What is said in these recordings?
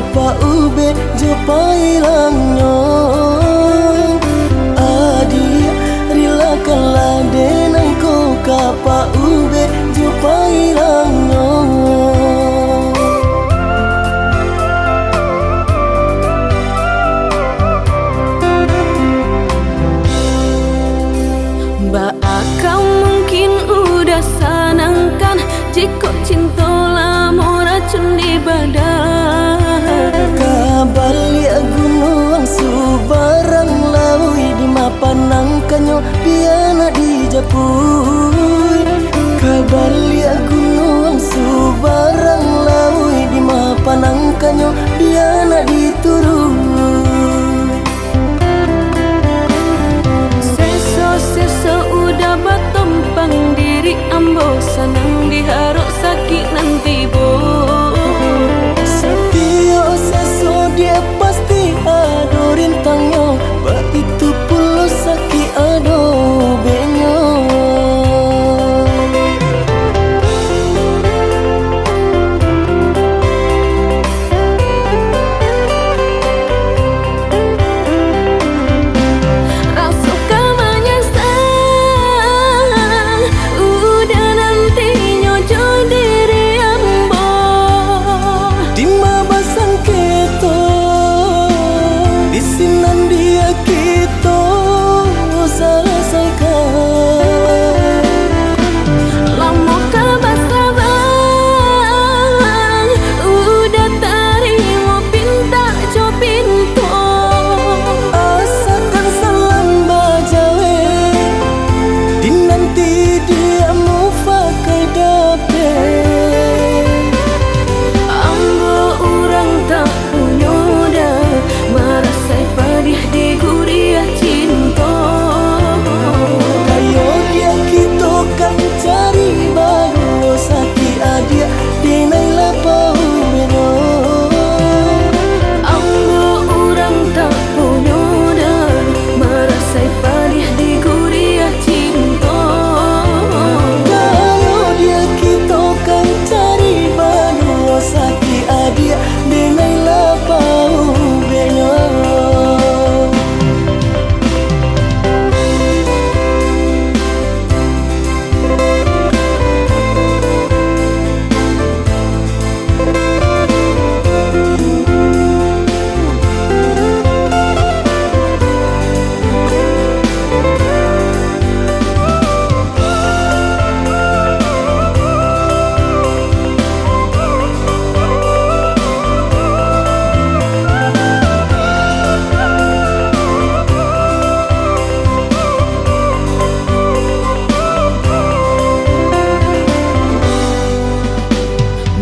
kapa ube jo pailangnya adia rila kala denang ko kapa ube jo pailangnya Mbak akau mungkin udah sanangkan jika cinta lama racun di badan. Kabali gunung subarang laui di mapanangkanyo piana di japui. Kabali gunung subarang laui di mapanangkanyo piana di turui. Udah batumpang diri ambo senang diharuk sakit nanti bo. Satio seso dia pasti ado rintangnya, bah itu puluh sakit ado benyo.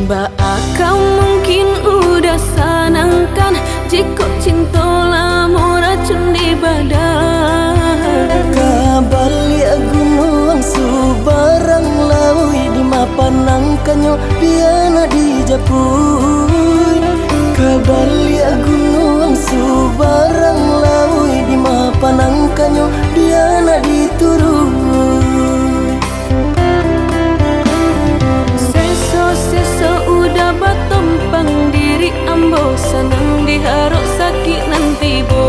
Mbak akau mungkin udah sanangkan jika cinta lama racun di badan. Kabali gunung subarang laui di mapanangkanyo piana di japui. Kabali gunung subarang laui di mapanangkanyo piana di turui. Udah batumpang diri ambo senang diharuk sakit nanti bo.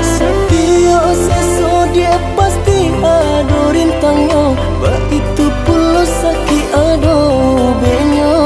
Satio seso dia pasti ado rintangnya, bah itu puluh sakit ado benyo.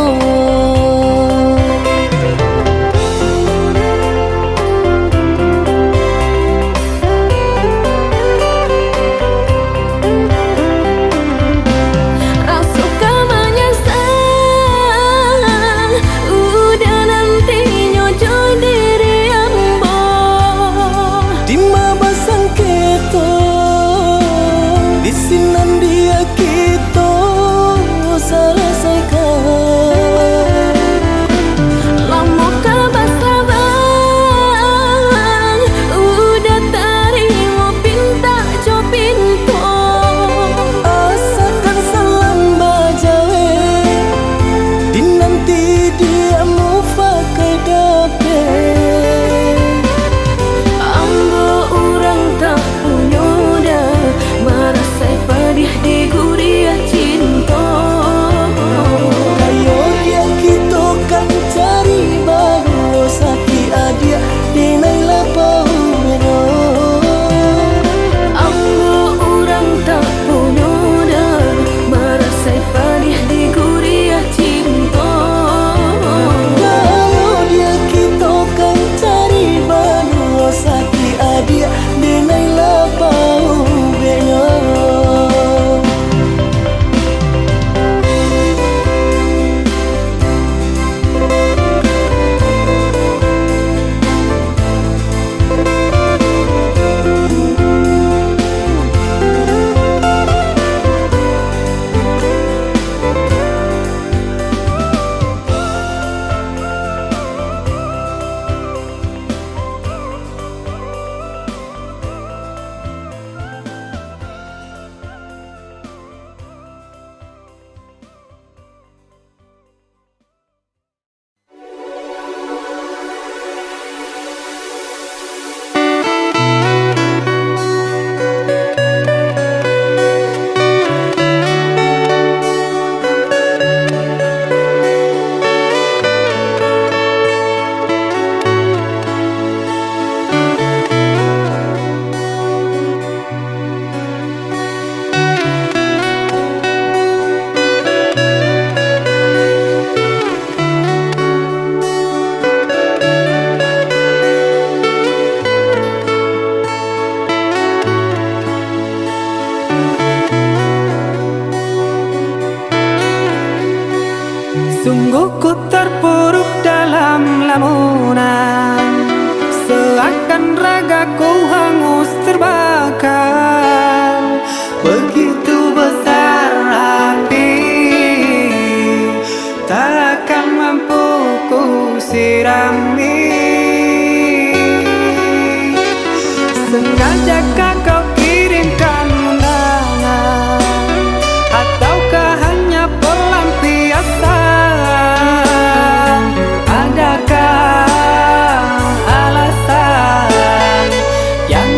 cintaku hangus terbakar. Begitu besar api, takkan mampu ku sirami. Sengajakah kau kirimkan undangan, ataukah hanya pelampiasan? Adakah alasan yang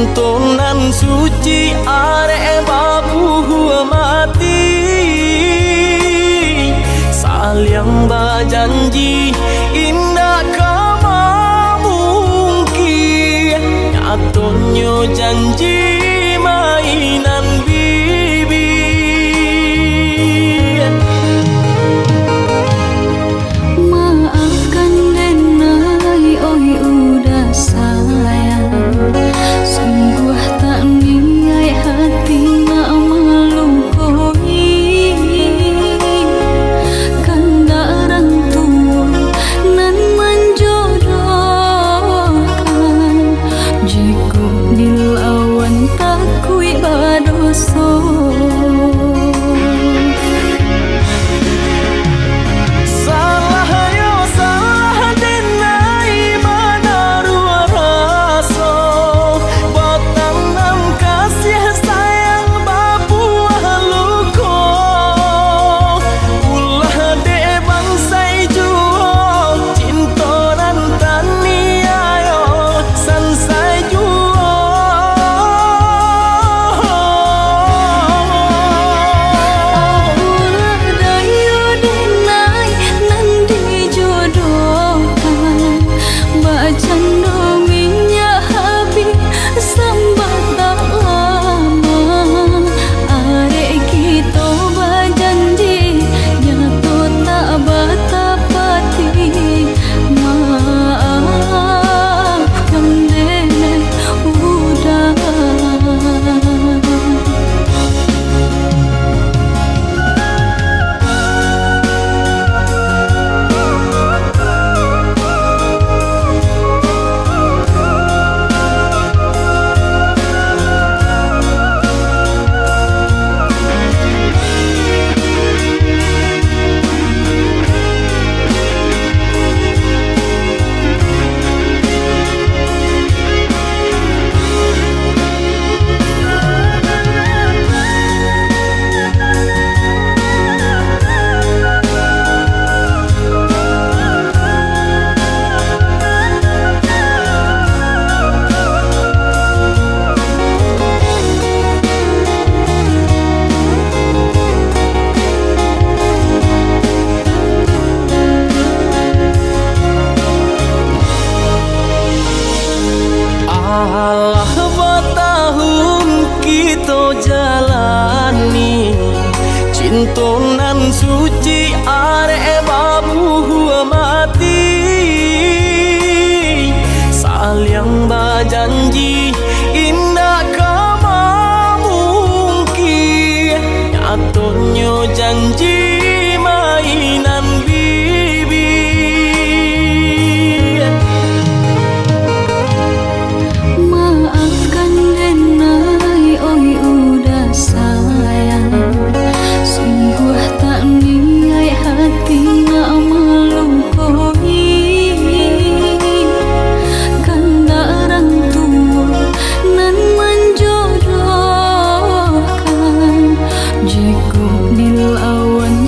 cintonan suci arek babu mati, saling berjanji indah kama mungkin, nyatanya janji mainan bibi. Maafkan Denai, oi udah sayang, sungguh tak niat hati nak melukai. Kanda orang tua nan menjodohkan, jika dilawan takui badoso. Alah bertahun kita jalani, cintonan suci arek babu mati, saling berjanji indah kama mungkin, nyatanya janji mainan bibi. Maafkan Denai, oi udah sayang, sungguh tak niat hati nak melukai. Kanda orang tua nan menjodohkan, jika dilawan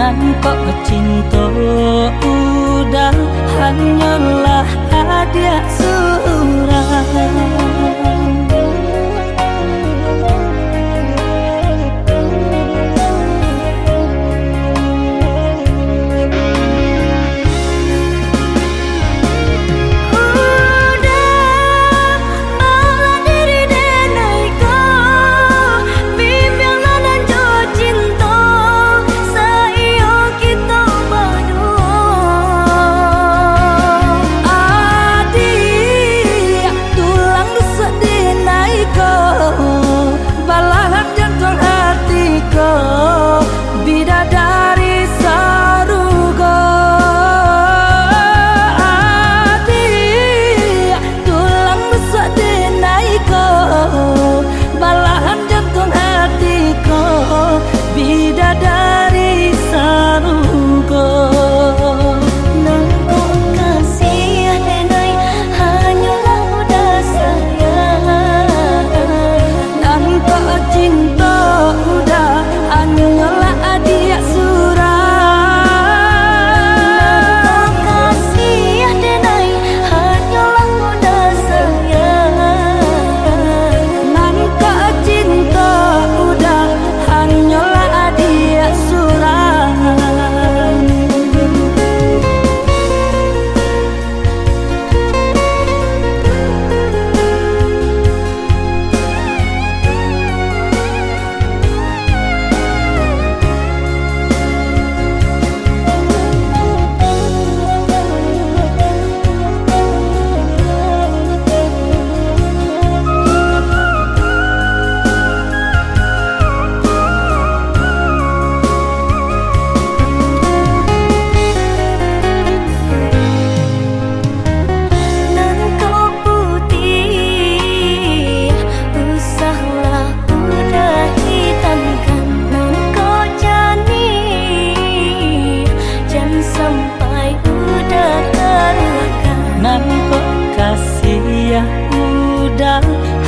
nan kok cinta udah hanyalah hadiah surang.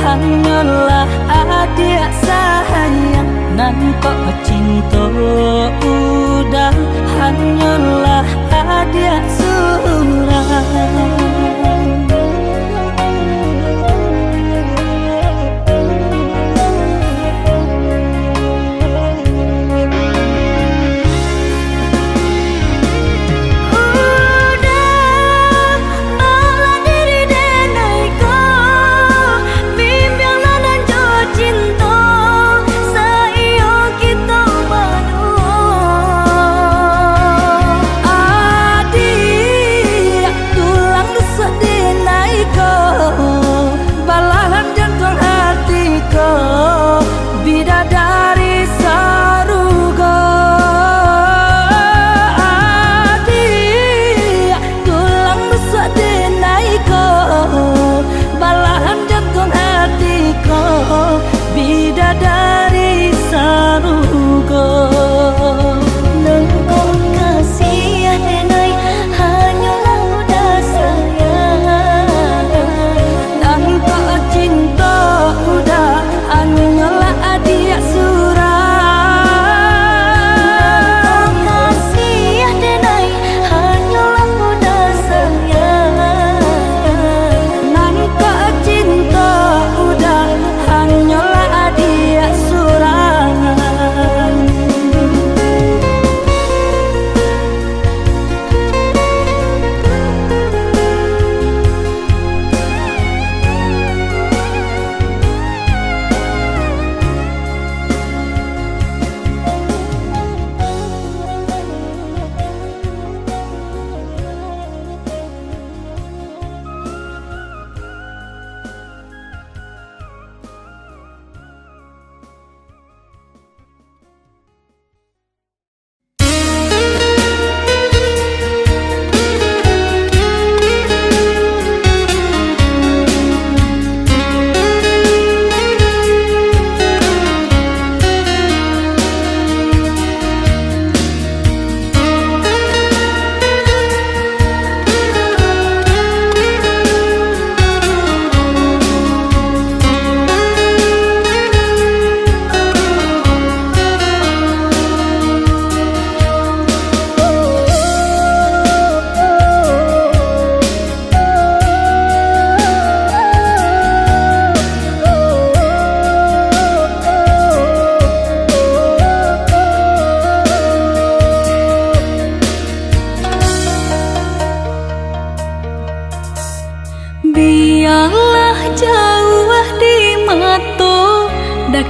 Hanyalah adik sayang nan kok cinta udah hanyalah adik surang.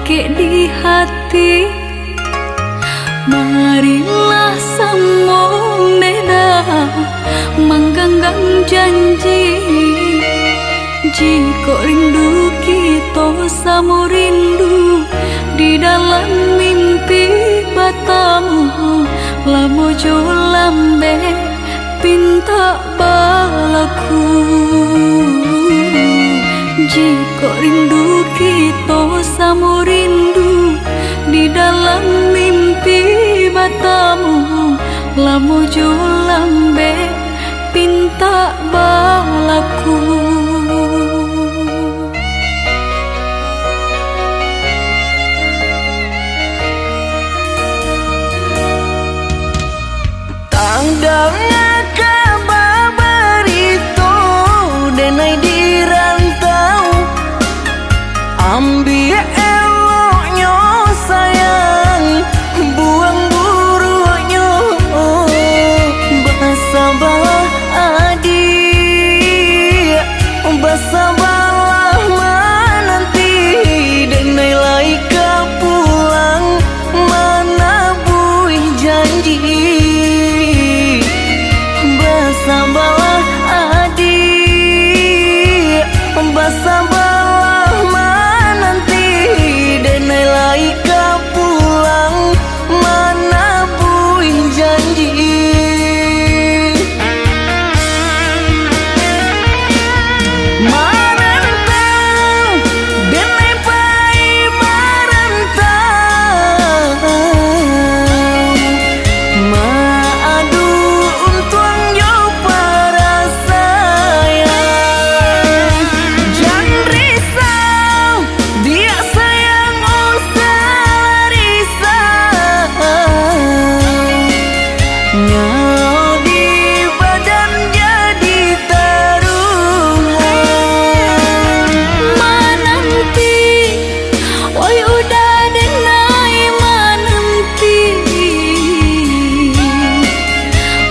ke di hati. Marilah sambung beda menggenggam janji. Jika rindu kita sama rindu di dalam mimpi batamu, lamo jo lambe pinta balaku. Jika rindu kita sama rindu di dalam mimpi batamu, lamo jo lambe pinta balaku. Tanggalnya kabar itu denai di rantau, ambil eloknya sayang, buang buruknya. Bersabarlah adik, bersabarlah menanti, denai laika pulang mana buih janji. Bersabarlah adik, bersabarlah menanti, denai laika pulang mana buih janji. Marantau, denai pai marantau, maadu untuang yo para sayang. Jangan risau, dia sayang usah risau. Nyawa di badan jadi taruhan. Menanti, oi udah denai menanti.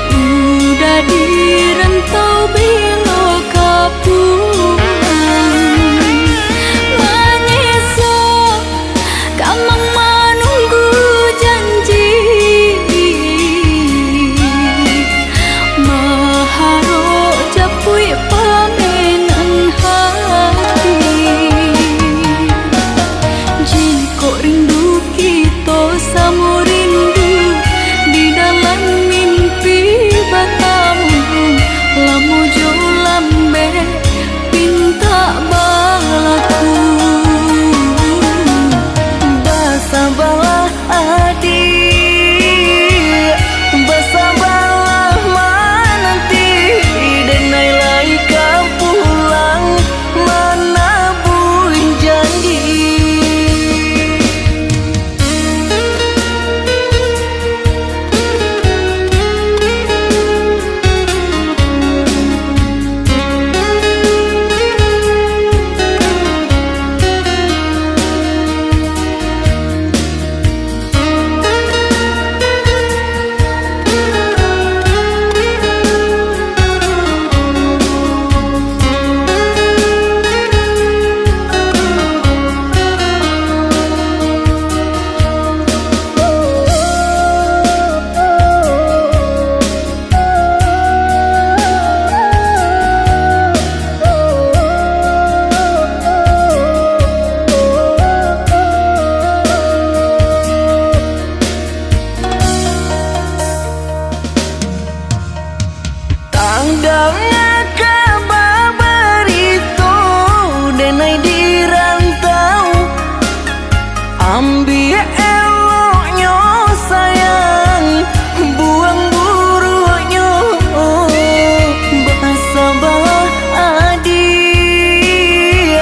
Udah di rantau bila kapulang. Menyesal, kamang menunggu janji. Maharo japui pamenan hati. Jika rindu kita sama rindu di dalam mimpi batamu, lamo jo lambe pinta balaku. Bersabarlah adik, bersabarlah menanti, denai laika pulang mana buih janji. Tanggalnya kabar itu denai di rantau, ambil eloknya sayang, buang buruknya. Bersabarlah adik,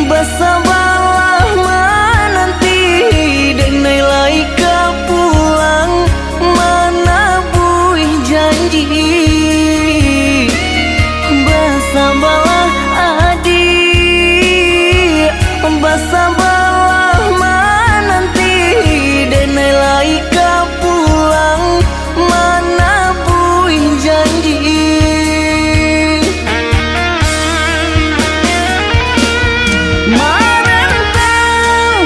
bersabarlah menanti, denai laika pulang mana buih janji. Bersabarlah adik, bersabarlah menanti, denai laika pulang mana buih janji. Marantau,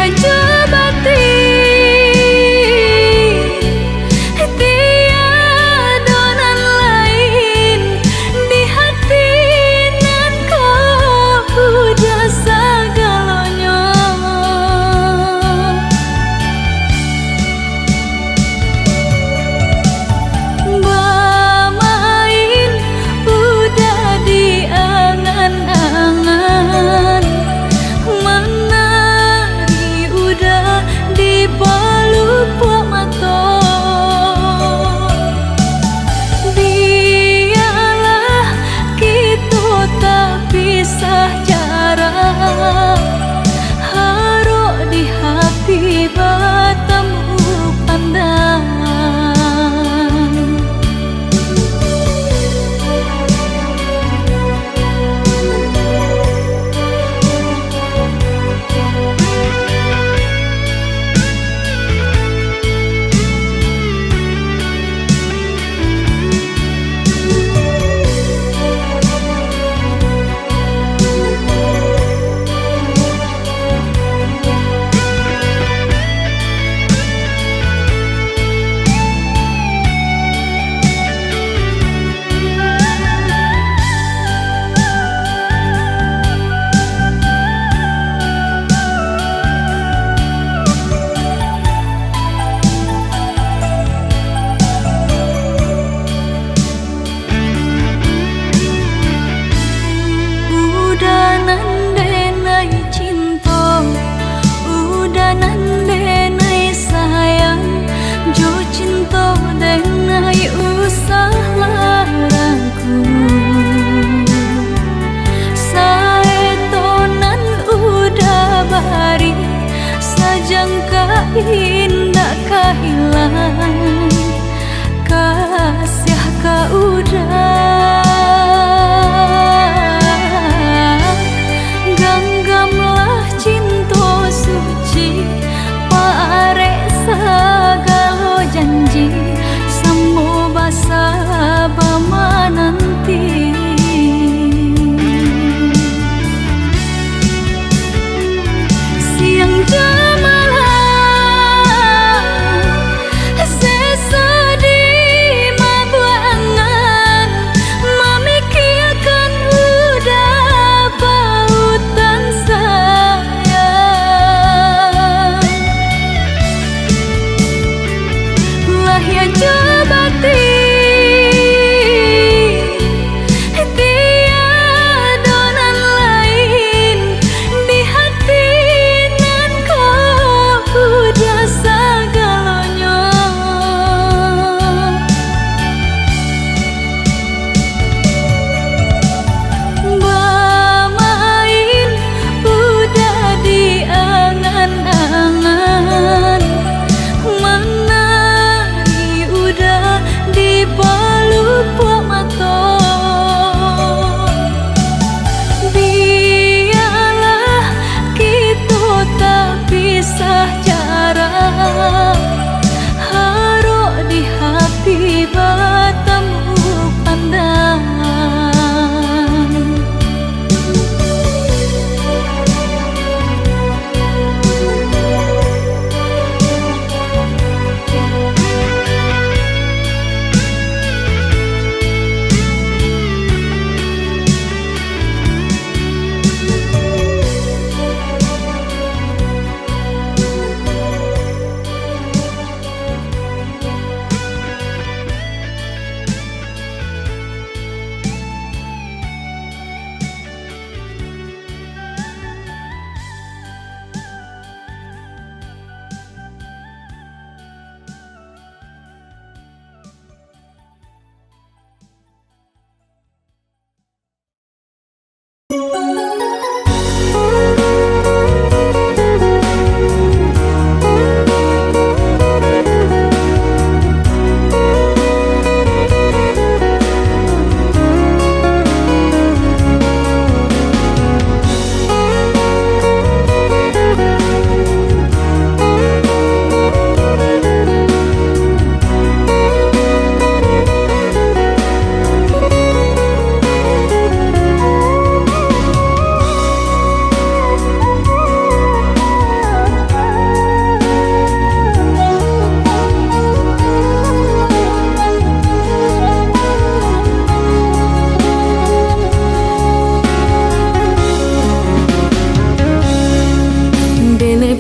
dia jabati tiada nan lain di hati nan kau udah segalanya. Bermain udah di angan-angan, menari udah di pelupuk mata. Biarlah kita tak pisah jarak, haruk di hati bertemu pandang. Udah nandenai cinta, udah nandenai sayang, jo cinta denai usah larangku. Saetonan udah bari, sajangka indah kehilang, kasih ka udah. Genggamlah cinta suci, parek segala janji, semua basa bama nanti. Siang jamalah,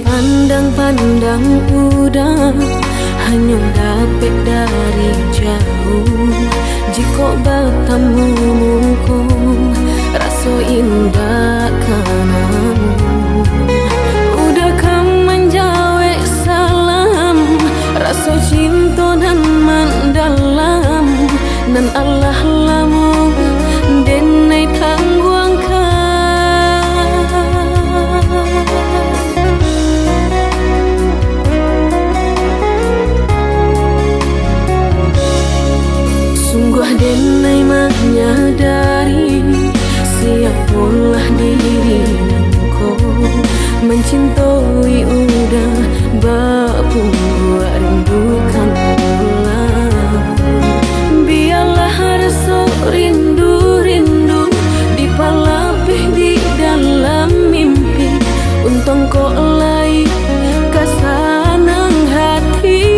Pandang-pandang udah hanya dapat dari jauh. Jika bertemu muka rasa indah kanamu. Udah kan menjawab salam rasa cinta dan mendalam. Dan Allah lamu denai tangguangkan. Denai menyadari siapalah diri engkau. Mencintai udah berbuat rindukan pula. Biarlah rasa rindu-rindu dipalapih di dalam mimpi. Untung kau lai kesanang hati.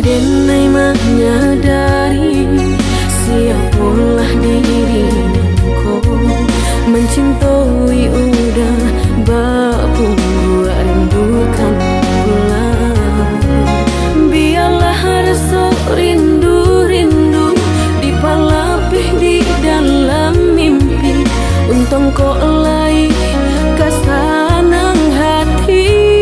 Denai menyadari siapalah diri engkau. Mencintai udah berbuat rindukan pula. Biarlah rasa rindu-rindu dipalapih di dalam mimpi. Untung kau lai kesanang hati.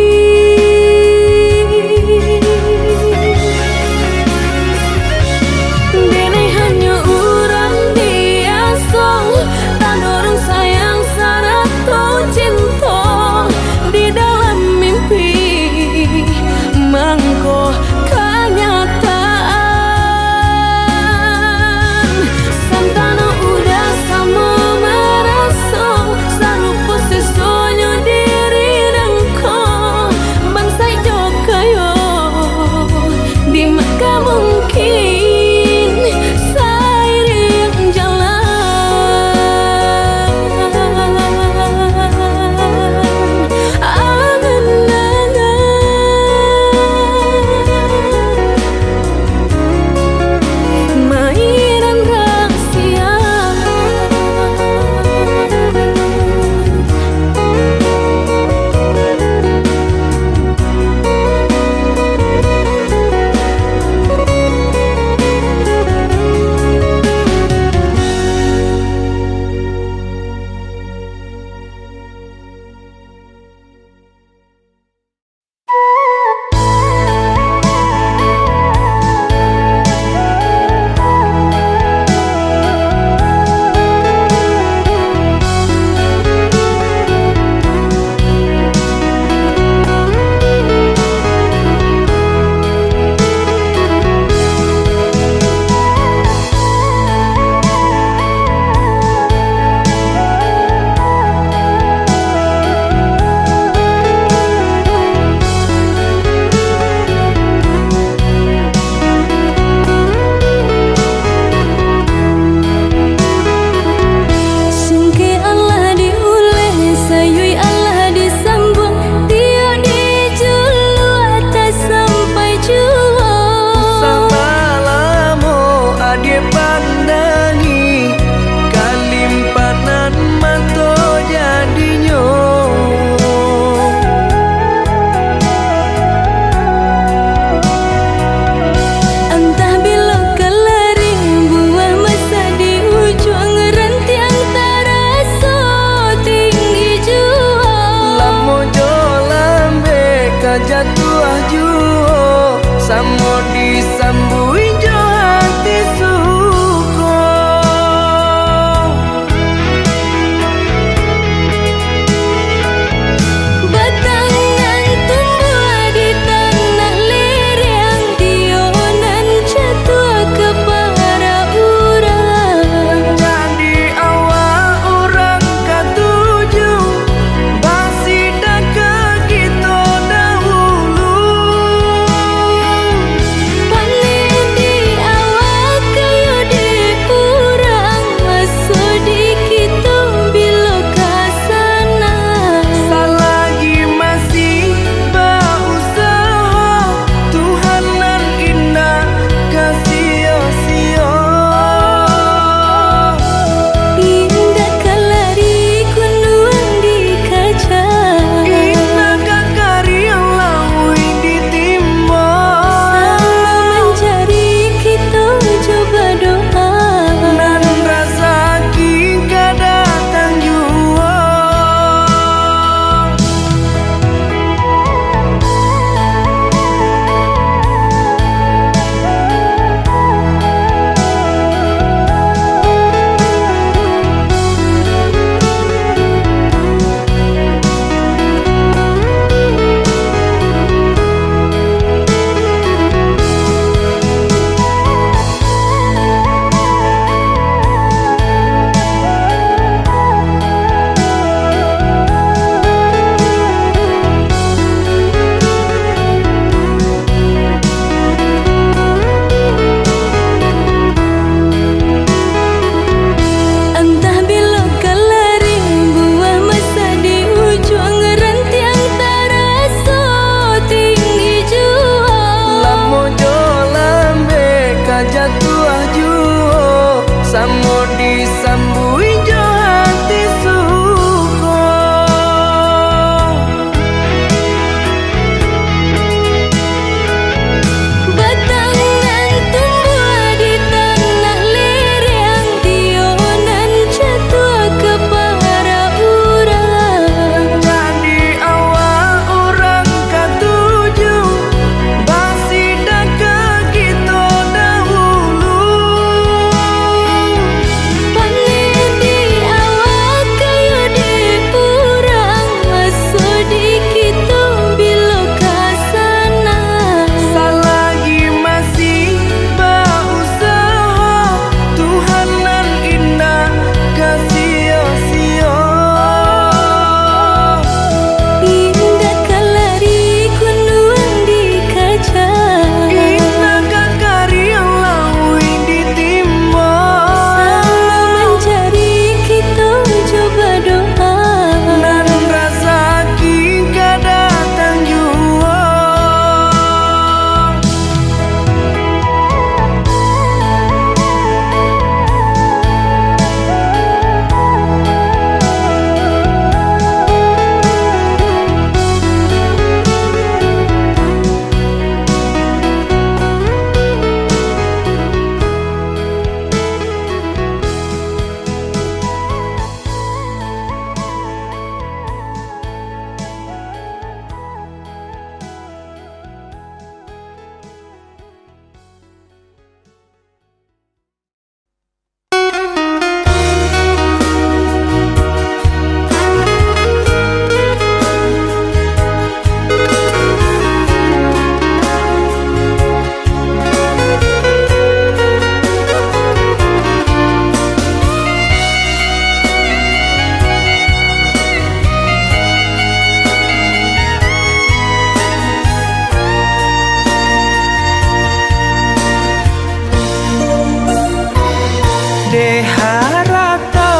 de harato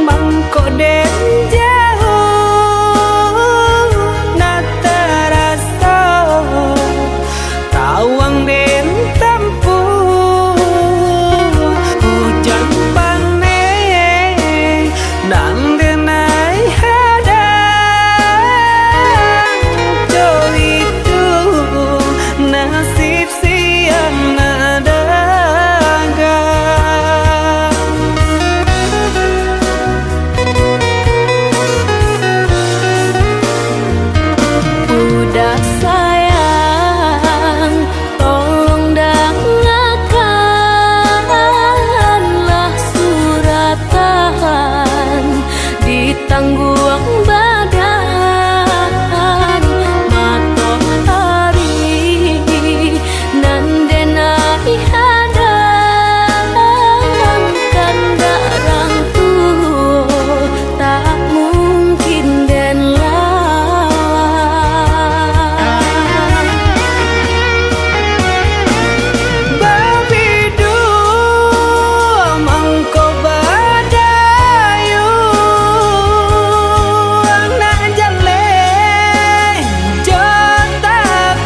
mangko den jauh na terasa tawang den tampu hujan pane nang denai hadang jo itu nasib siang nada Udah sayang, tolong dengarkanlah suratan di tangguang badan matahari nan denai hadang kandarang tuh tak mungkin den babidu mangko badayu anak jale jota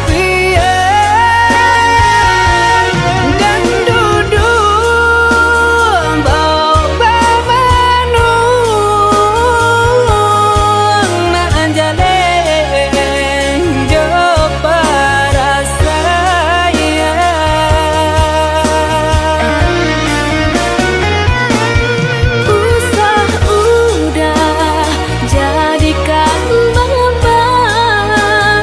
pian dan dudu bau babanu anak jale jo para saya usah udah jadikan beban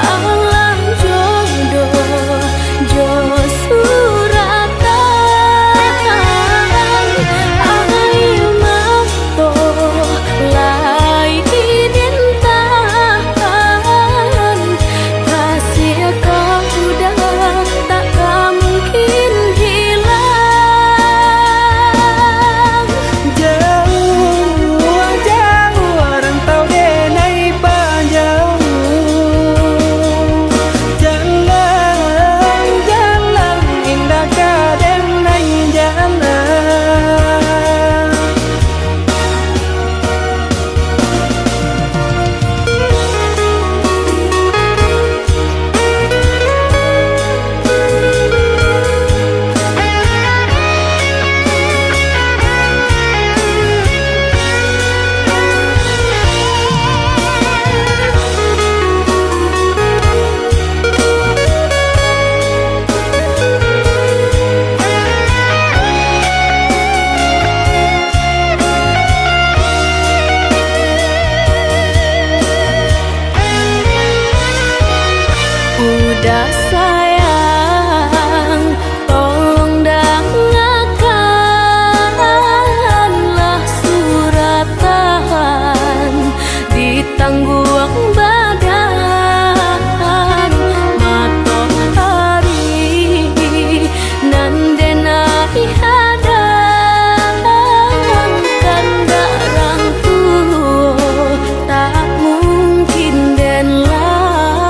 alam jodoh jo suratan air mato lai dintahan kasih kau udah tak mungkin hilang. jauh rantau denai panjang jalan indah kadenai jalan Udah sayang, tolong dengarkanlah suratan di tangguang badan matahari nan denai hadang kandarang tuh tak mungkin den lawan.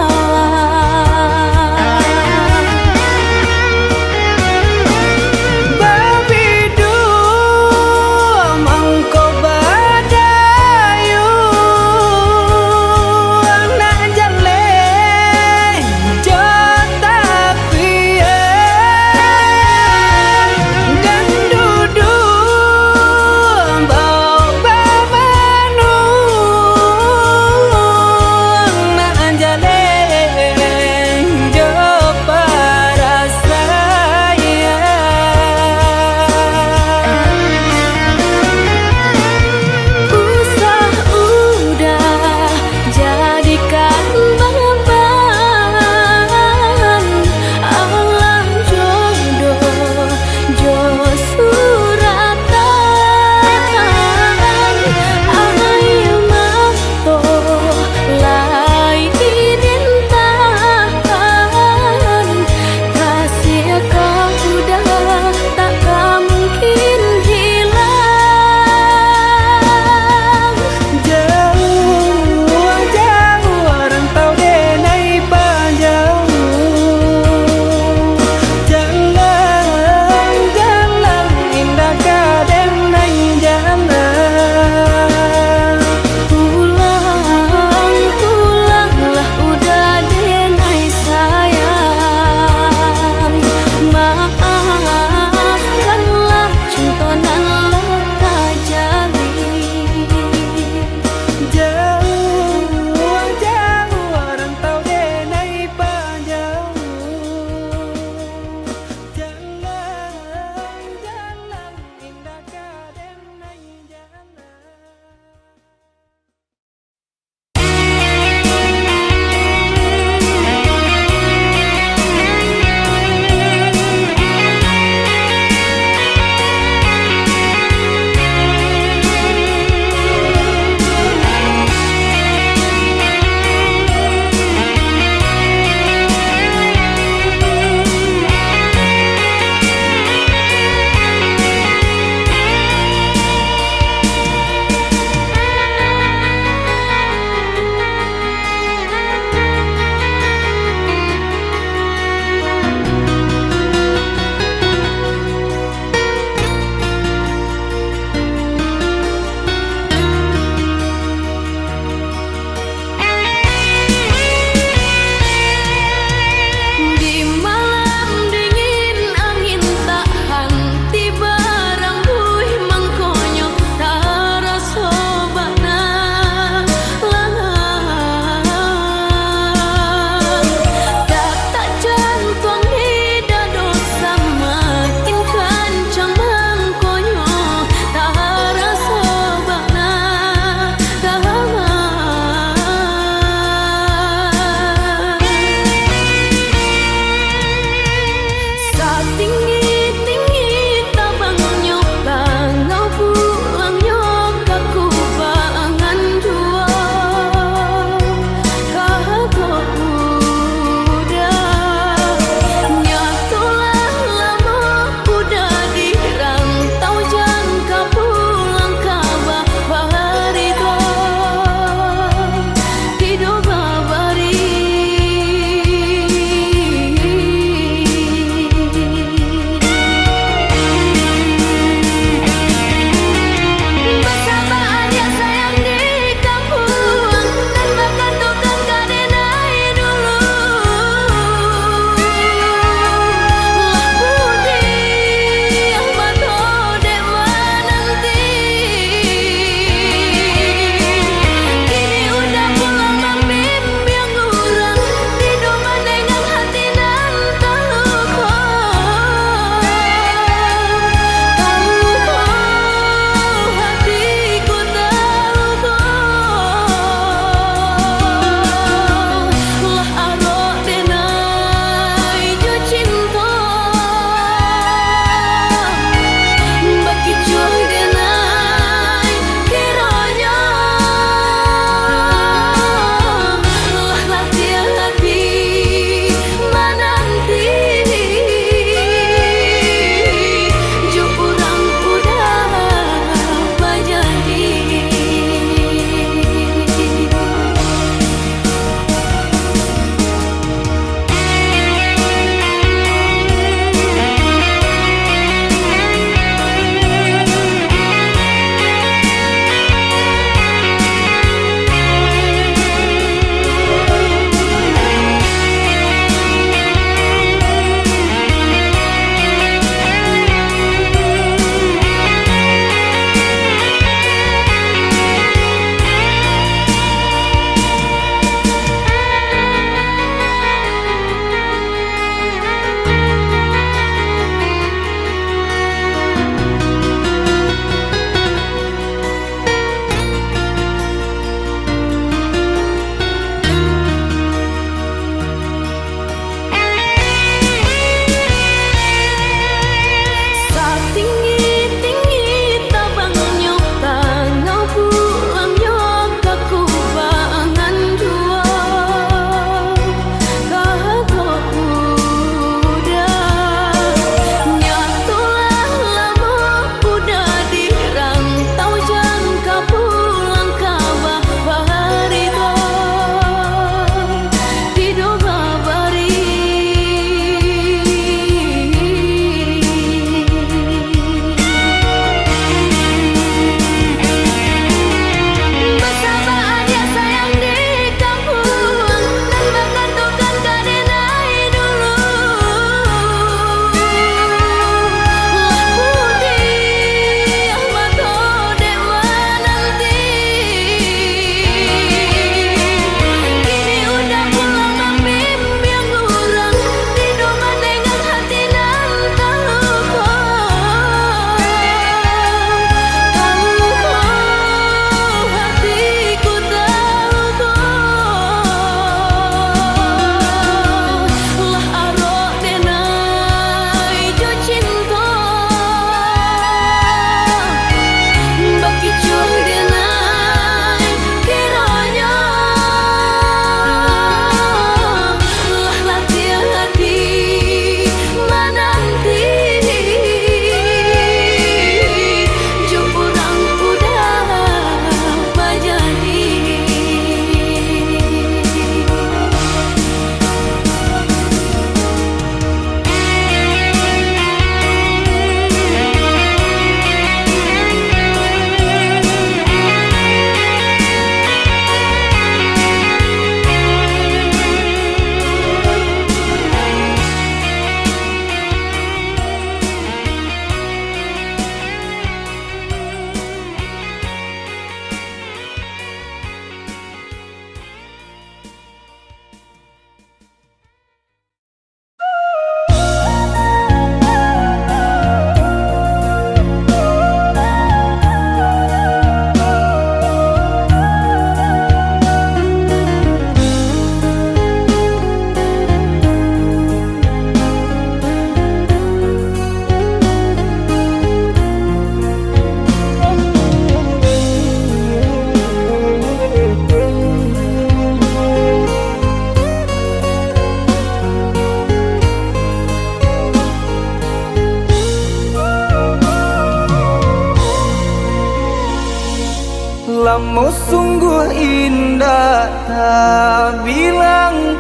Lamu sungguh indah tak bilang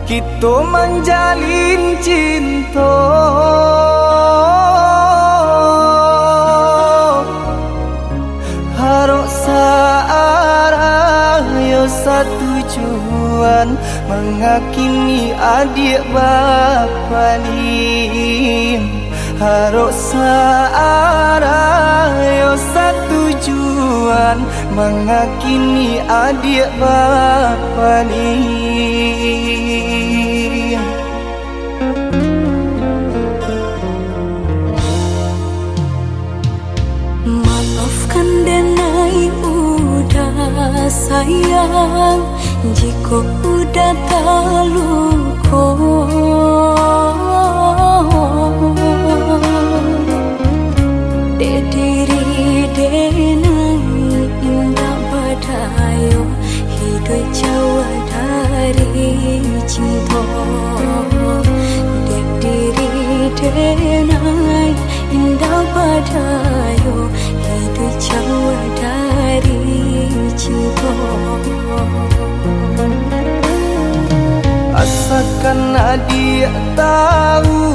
kita menjalin cinta. Harok searah yo satu tujuan mengakini adik bapa ni. Harok searah yo satu tujuan mengakini adik bapa ni. Maafkan denai udah sayang, jika udah terluka. Dek diri denai indah badayo, hidup jauh dari cinta. Dek diri denai indah badayo, hidup jauh dari cinta. Asalkan adik tahu,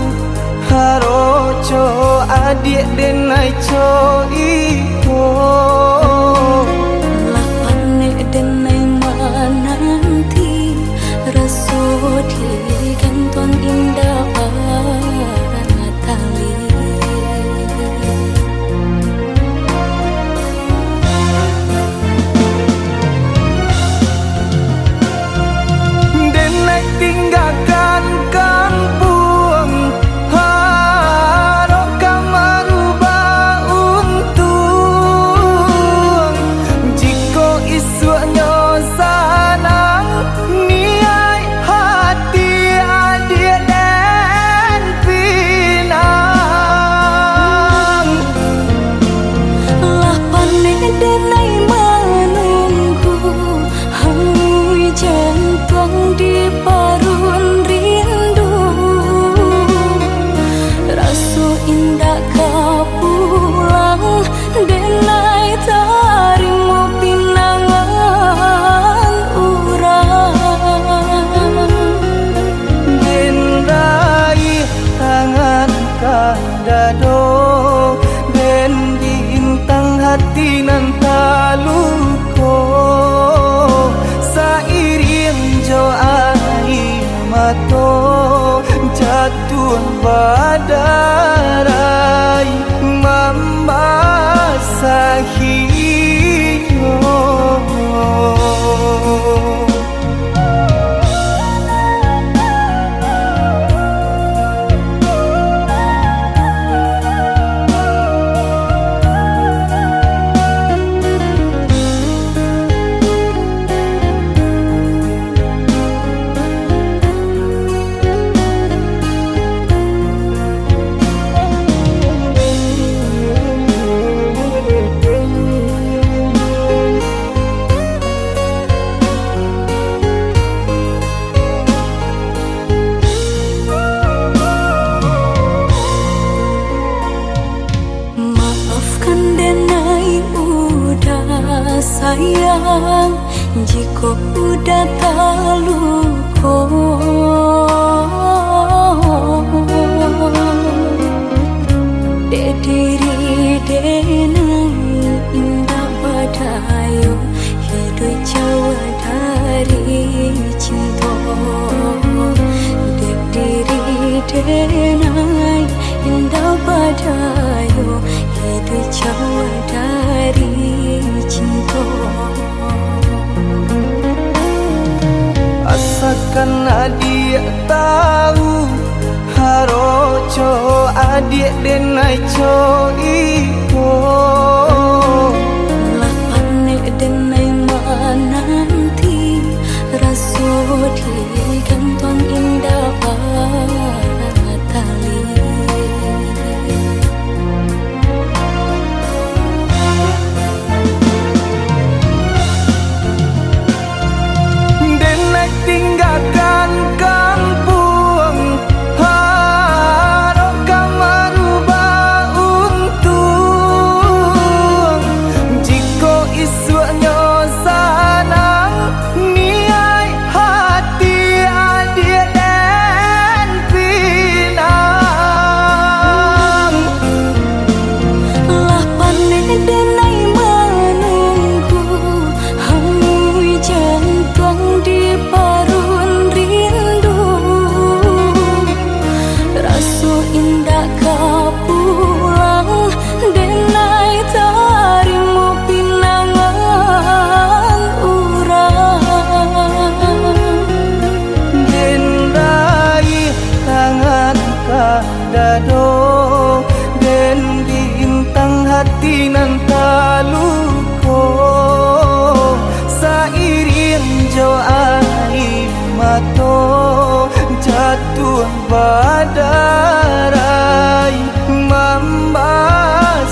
haroco adik denai co iko. Lapane denai mananti, raso di kanton indah tali. Tinggalkan kampung, harap kau merubah untung. Jika isunya sanang, niai hati adik dan pinang. Lapane denai menunggu, hangui jantung di parun rindu. Rasu indah kau pulang, denai tarimo pinangan urang. Den raih tangan kadado, den diintang hati nan taluko. Sairing jo air mato jatuh badarai membasahi yo. Maafkan denai udah sayang, jika udah terluka. Dek diri denai indah badayo, hidup jauh dari cinta. Dek diri denai indah badayo, hidup jauh dari cinta. Asalkan adik tahu, haroco adik denai co iko. Lapane denai mananti, raso di kanton indah tali. Tinggalkan kampung, harap kau merubah untung. dado den bintang hati nan taluko sairing jo air mato jatuh badarai membasahi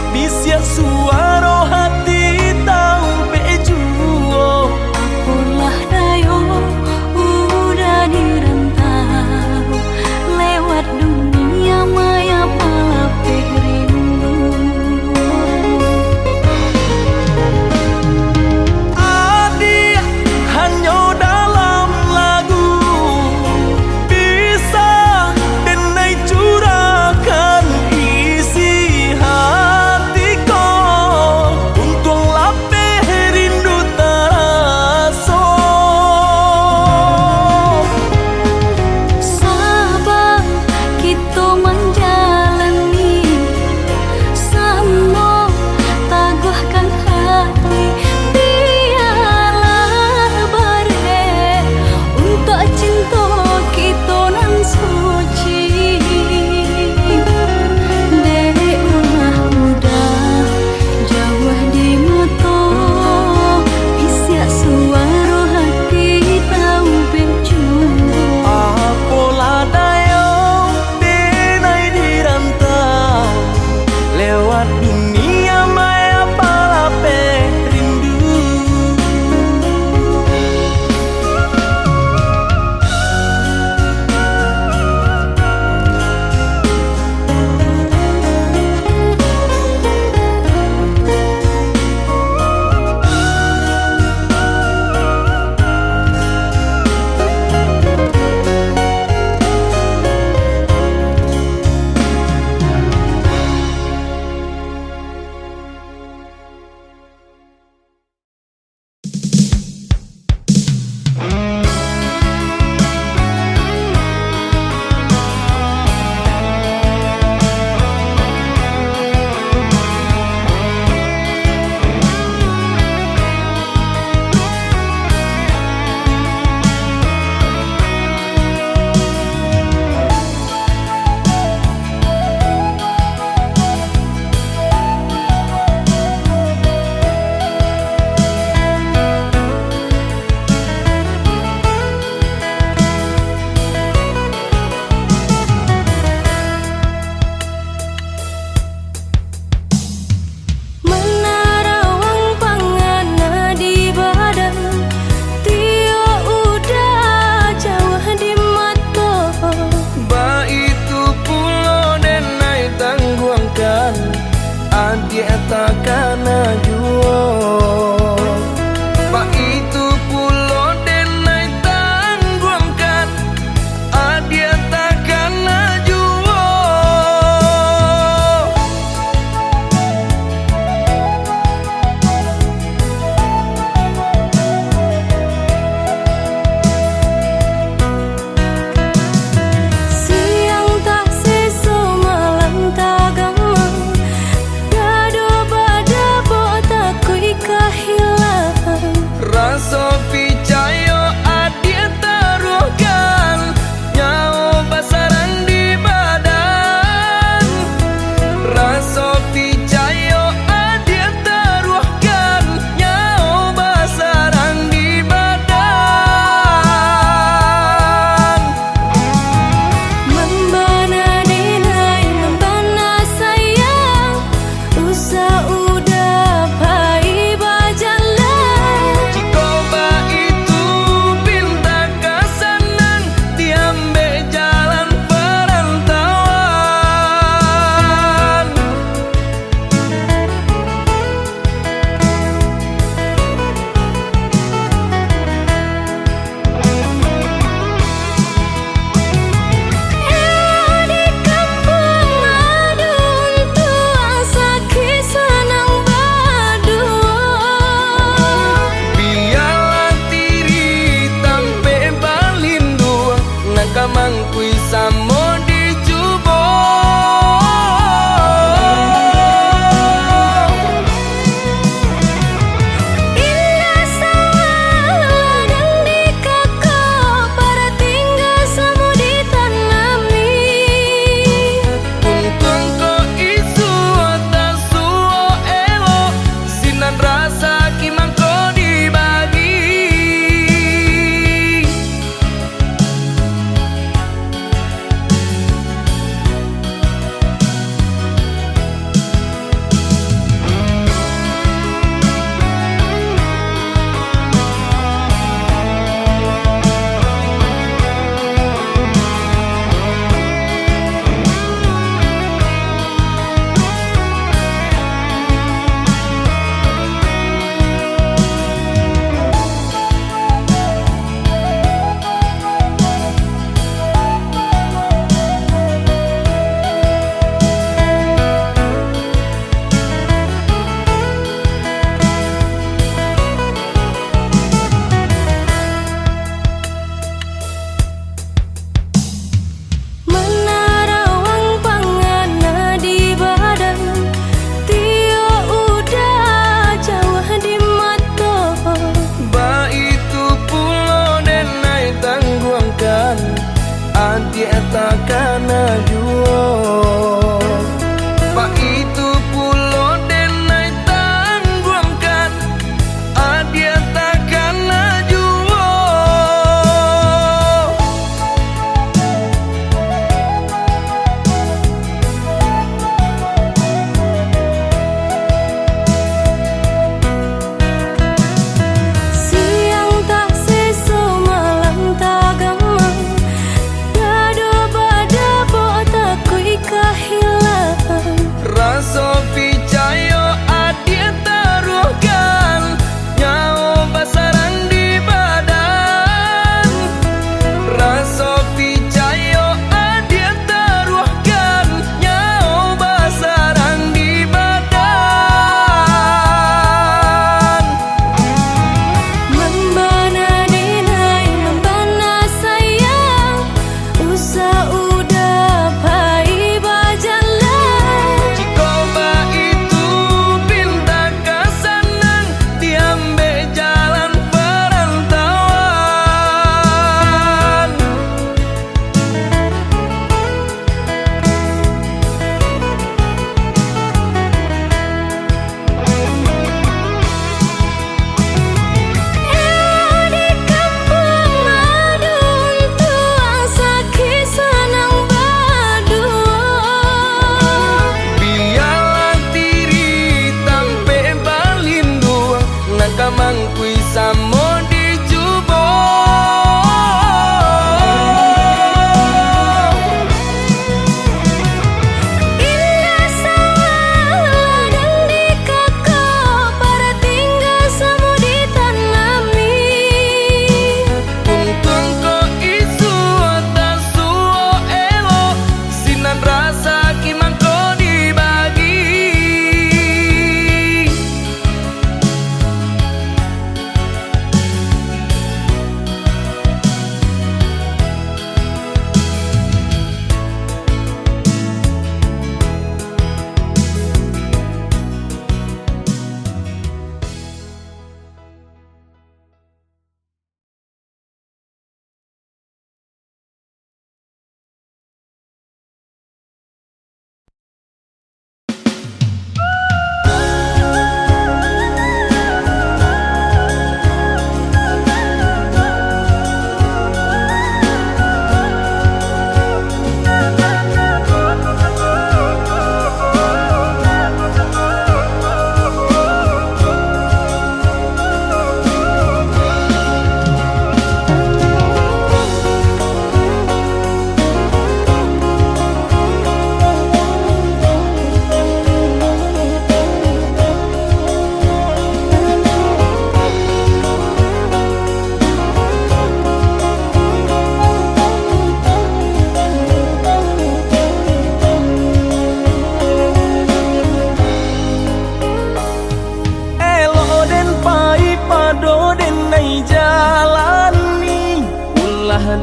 Bisya suara hati tahu beju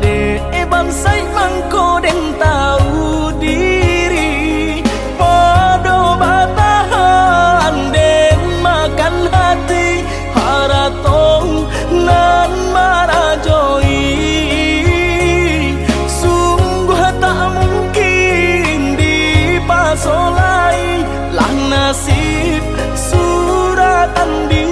de bansai mangko den tahu diri podo batahan den makan hati haratong nan marajoi sungguh tak mungkin dipasolai lah nasib suratan diri.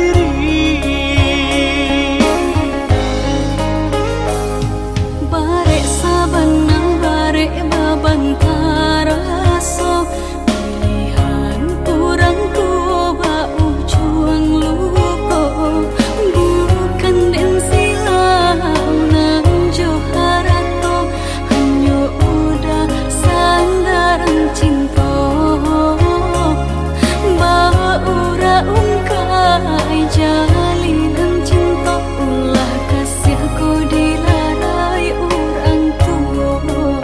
Barek sabanang barek babantara so pilihan kurang coba ujuang luko bukan den silau nang joharato hanya udah sandaran cinta baura ungkai jalinan cinta ulah kasih ku dilarai orang tua.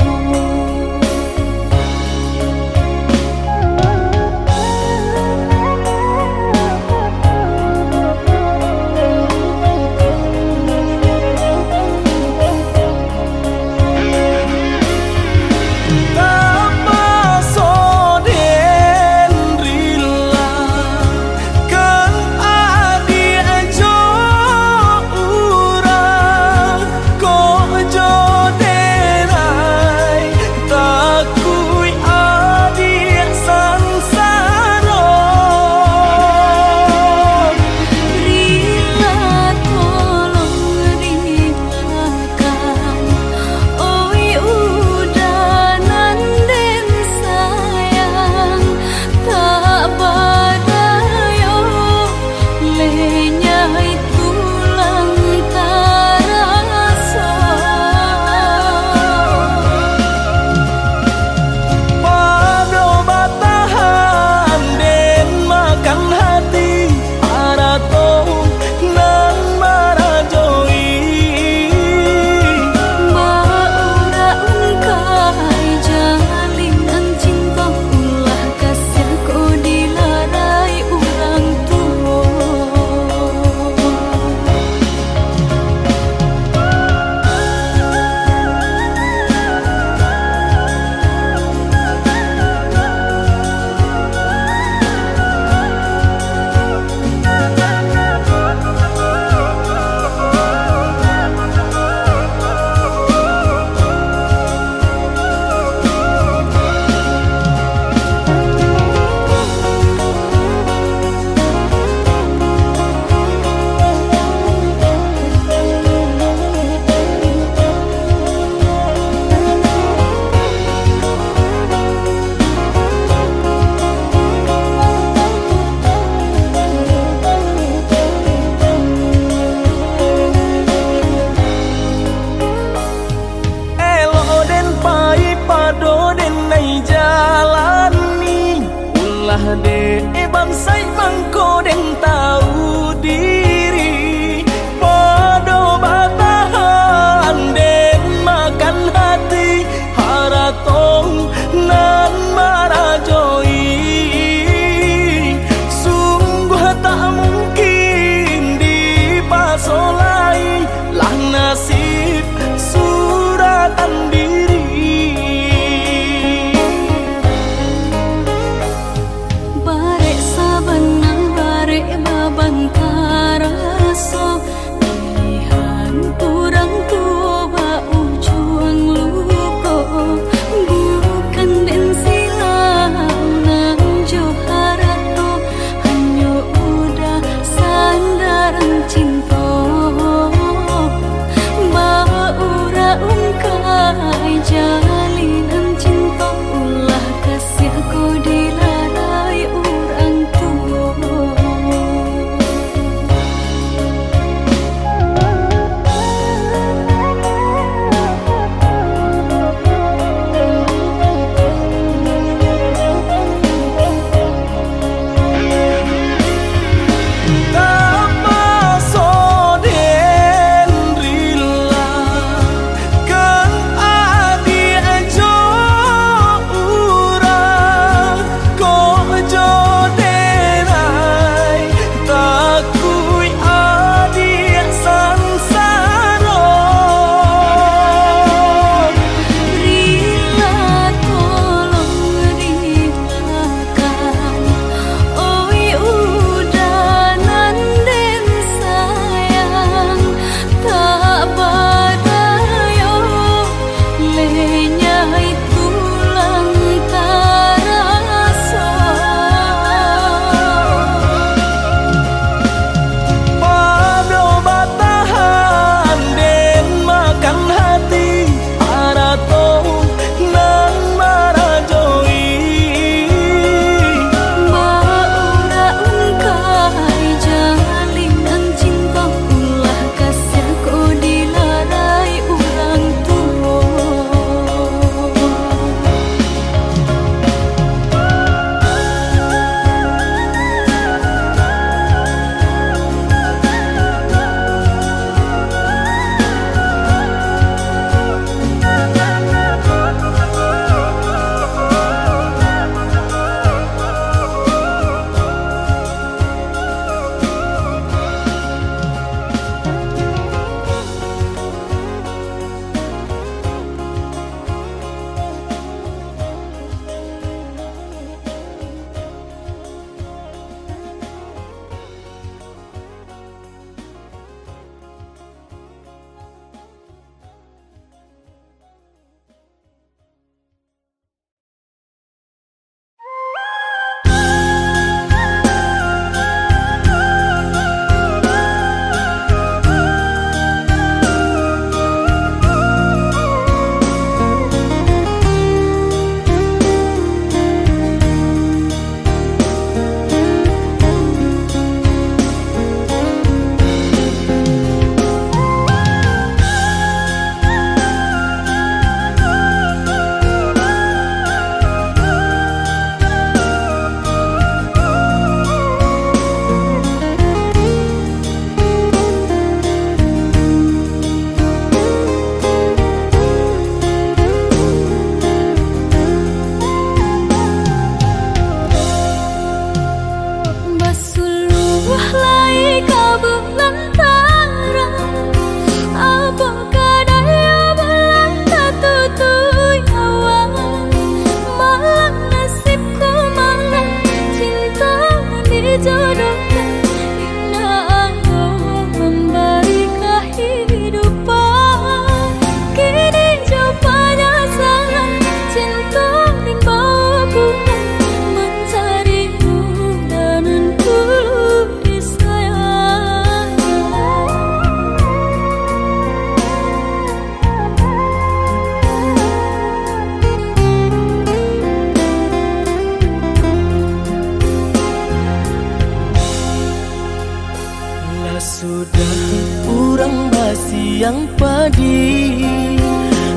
sudah urang basiang padi,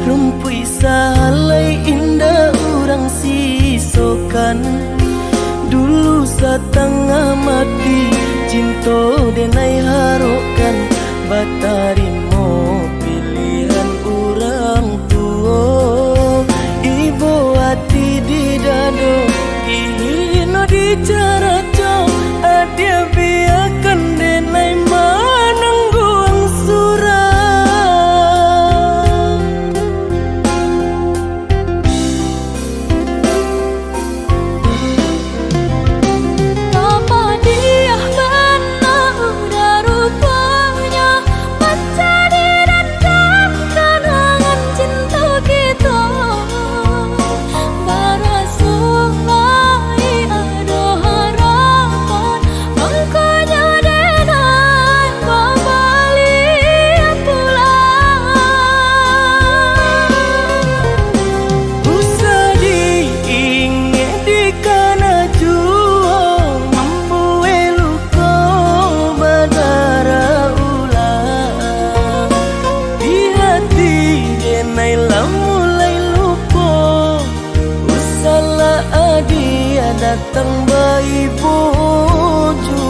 rumpui salai indah urang sisokan. Dulu setengah mati cinta denai harokan, batarimo pilihan urang tua. Ibu hati di dado ino di cara cow, adia biarkan denai manangguang surang. Apa dia benar udah rupanya menjadi dendam kenangan cinta kita. Barasulai ada harapan angkanya denai kembali pulang. Usah diingat di kana juang, mampu eluko badara ulang. Di hati denai lah mulai lupa, usahlah adia datang bayi bojuang.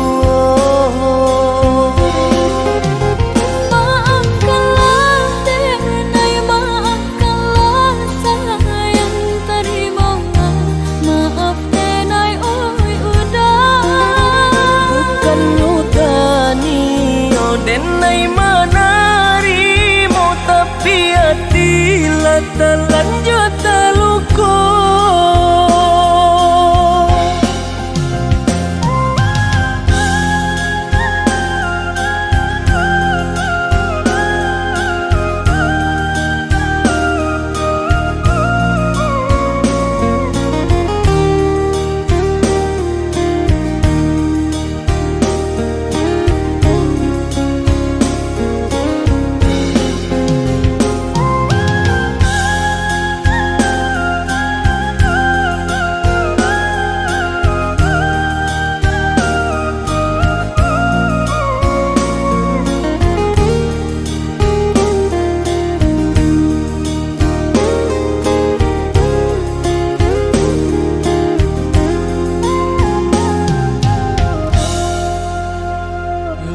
Maafkanlah denai, maafkanlah sayang terima. Maaf denai oi udah. Bukan nyutani oh denai manarimo, tapi hati lah terlanjur terluka.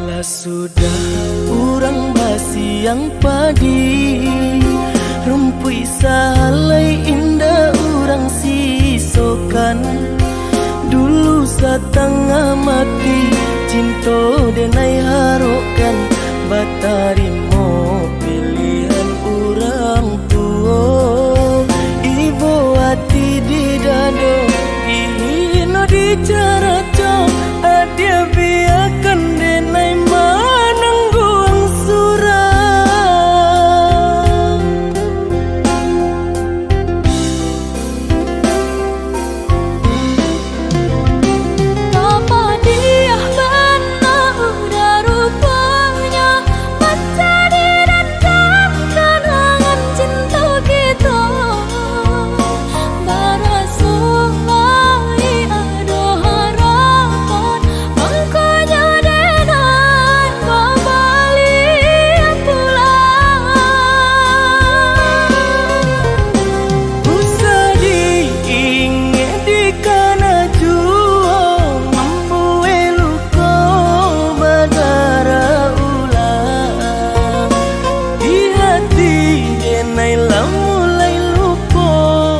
Lah sudah urang basiang padi, rumpui salai indah urang sisokan. Dulu setengah mati cinta denai harokan, batarimo pilihan urang tua. Ibu hati di dado ino di cara cow, adia biarkan denai manangguang surang. Apa dia benar udah rupanya menjadi dendam kenangan cinta kita. Barasulai ada harapan angkanya denai kembali pulang. Usah diingat di kana juang, mampu eluko badara ulang. Di hati denai lah mulai lupa,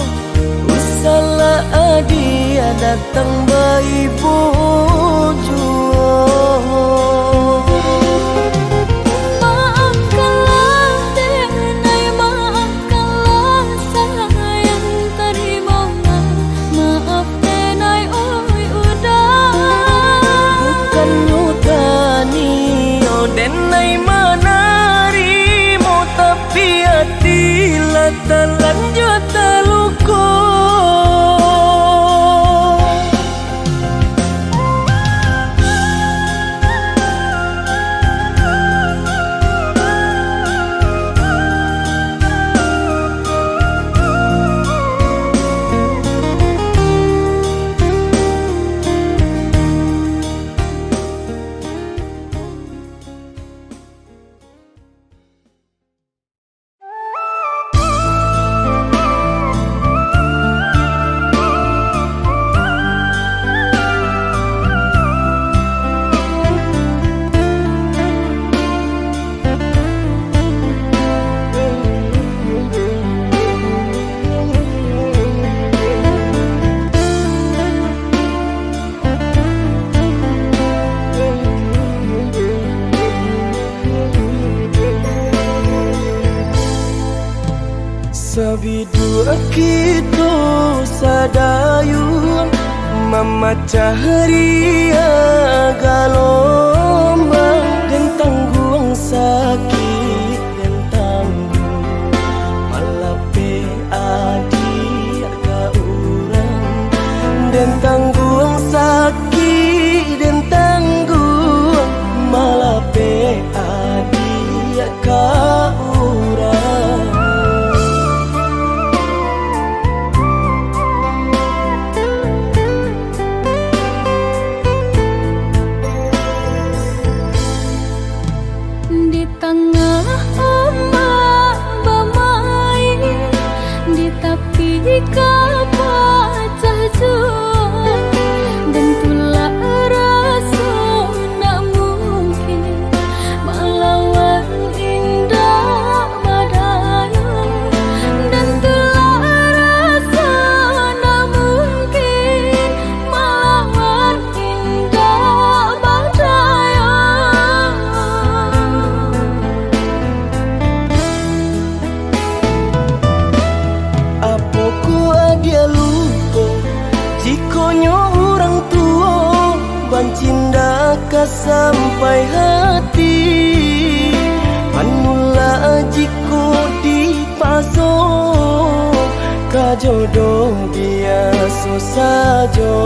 usahlah adia datang bayi bojuang. Maafkanlah denai, maafkanlah sayang terima. Maaf denai oi udah. Bukan nyutani oh denai manarimo, tapi hati lah terlanjur terluka. Sabidu kita sadayun memecah ria galombang dan tanggung sakit dan tanggung malape adik ka urang dan tanggung sakit dan tanggung malape adik ka urang. Di tengah ombak bermain, di tepi kapal jual, dan tulah rasa nak mungkin melawan indah badaya, dan tulah rasa nak mungkin melawan indah badaya. Apoku dia lupa jikonyo orang tua bancinda ka sampai hati manula jiko dipaso ka jodoh biasa saja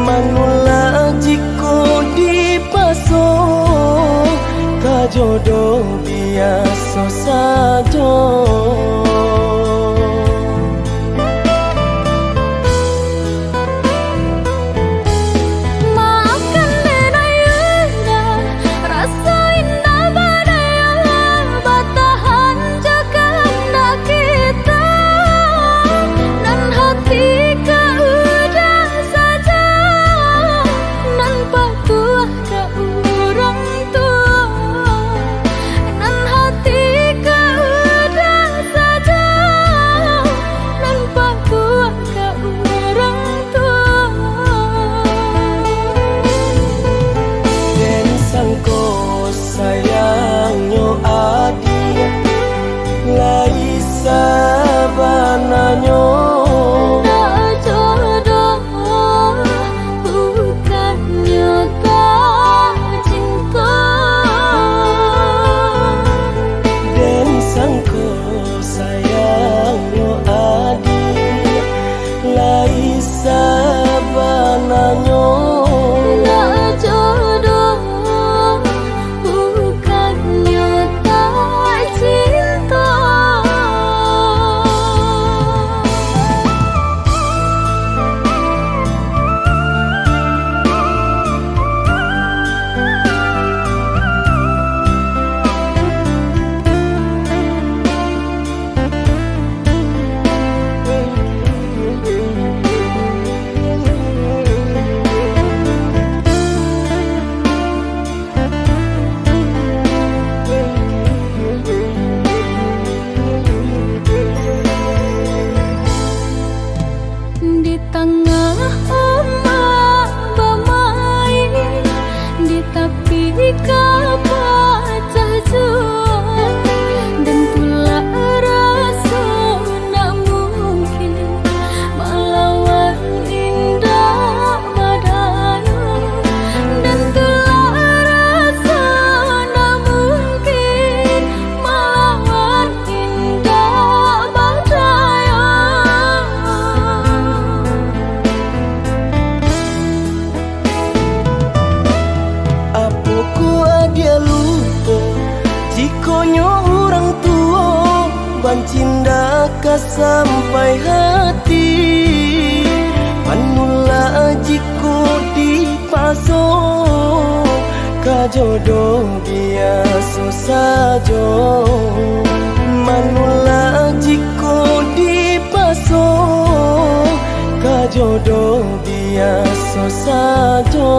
manula jiko dipaso ka jodoh biasa saja. Sayangnya adia Laisa bananya Tak jodoh bukannya tak cinta, dan sangko sayangnya adia Laisa bananya tak jodoh bukannya tak cinta. Di tengah ombak bermain, di tepi kapal jual, dan tulah rasa nak mungkin melawan indah badaya, dan tulah rasa nak mungkin melawan indah badaya. Apoku dia lupa jikonyo orang tua bancinda ka sampai hati manula jiko dipaso ka jodoh biasa saja manula jiko dipaso ka jodoh biasa saja.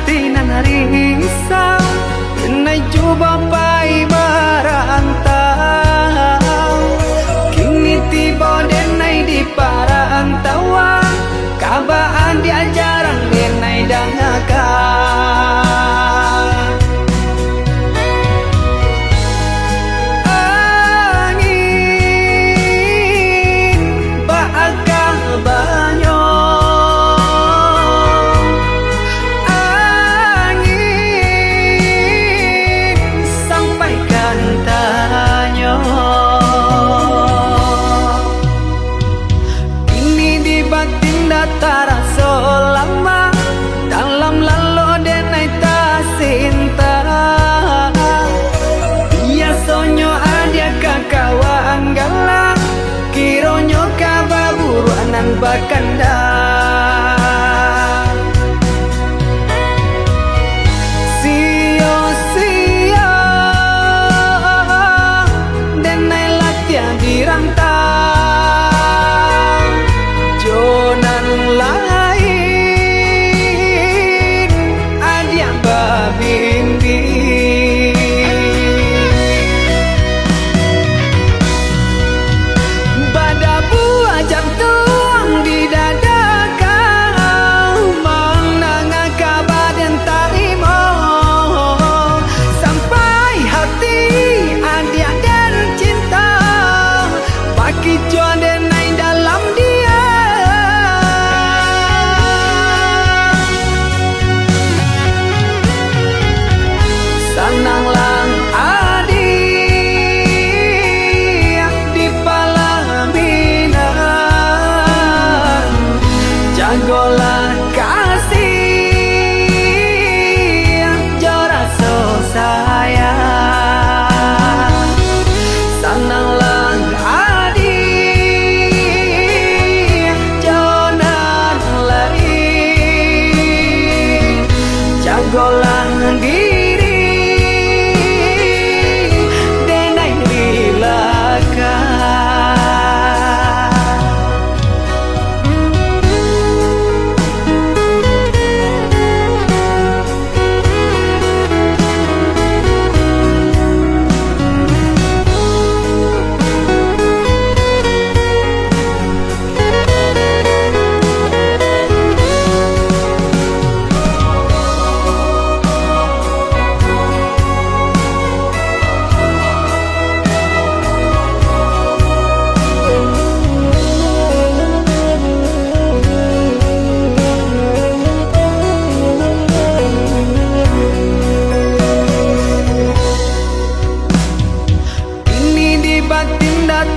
hati nan risau, denai coba pai merantau. Kini tiba denai di perantauan, kabaan dia jarang denai dangakan. Taraso lama dalam lalu denai ta cinta. Biasonyo ada kakawan galak, kironyo kababuruanan bakanda. Sio-sio denai latihan dirantau. Sananglang adi di Palaminan, jagolah kasih joraso sayang. Sananglang adi jonan lari, jagolah diri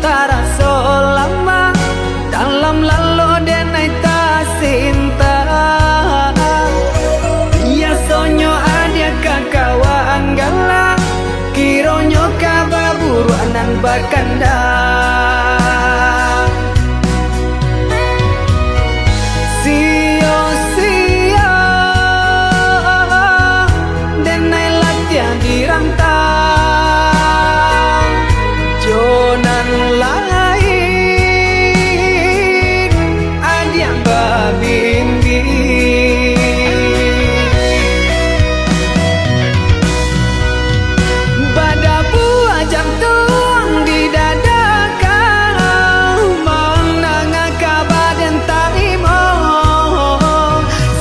taraso lama dalam lalu denai ta cinta. Biasonyo ada kakawan galak, kironyo kababuruanan bakanda. Sio-sio denai latihan dirantau, jonan lain adiang babindi. Badabu ajam tuang di dada kau, menanga kabaden tarimo,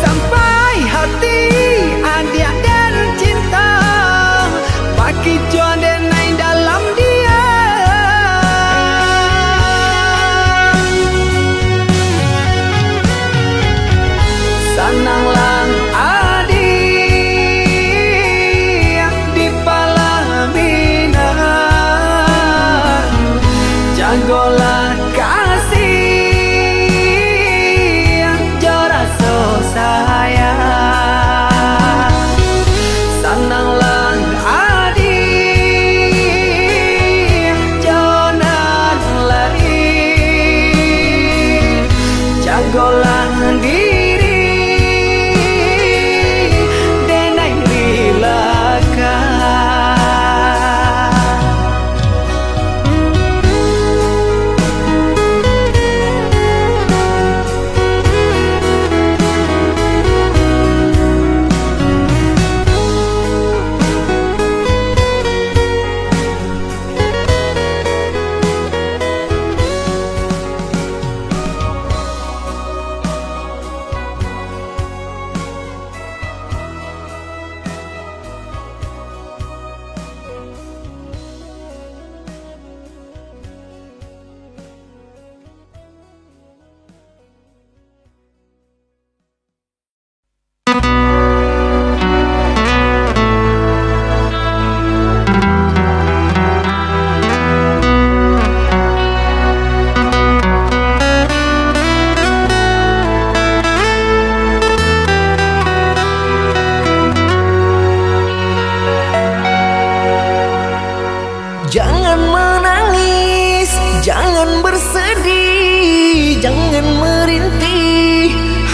sampai hati adiang dan cinta, paki juan denai dalam dia. Sananglang adi di Palaminan, jagolah kasih joraso sayang. Sananglang adi jonan lari, jagolah diri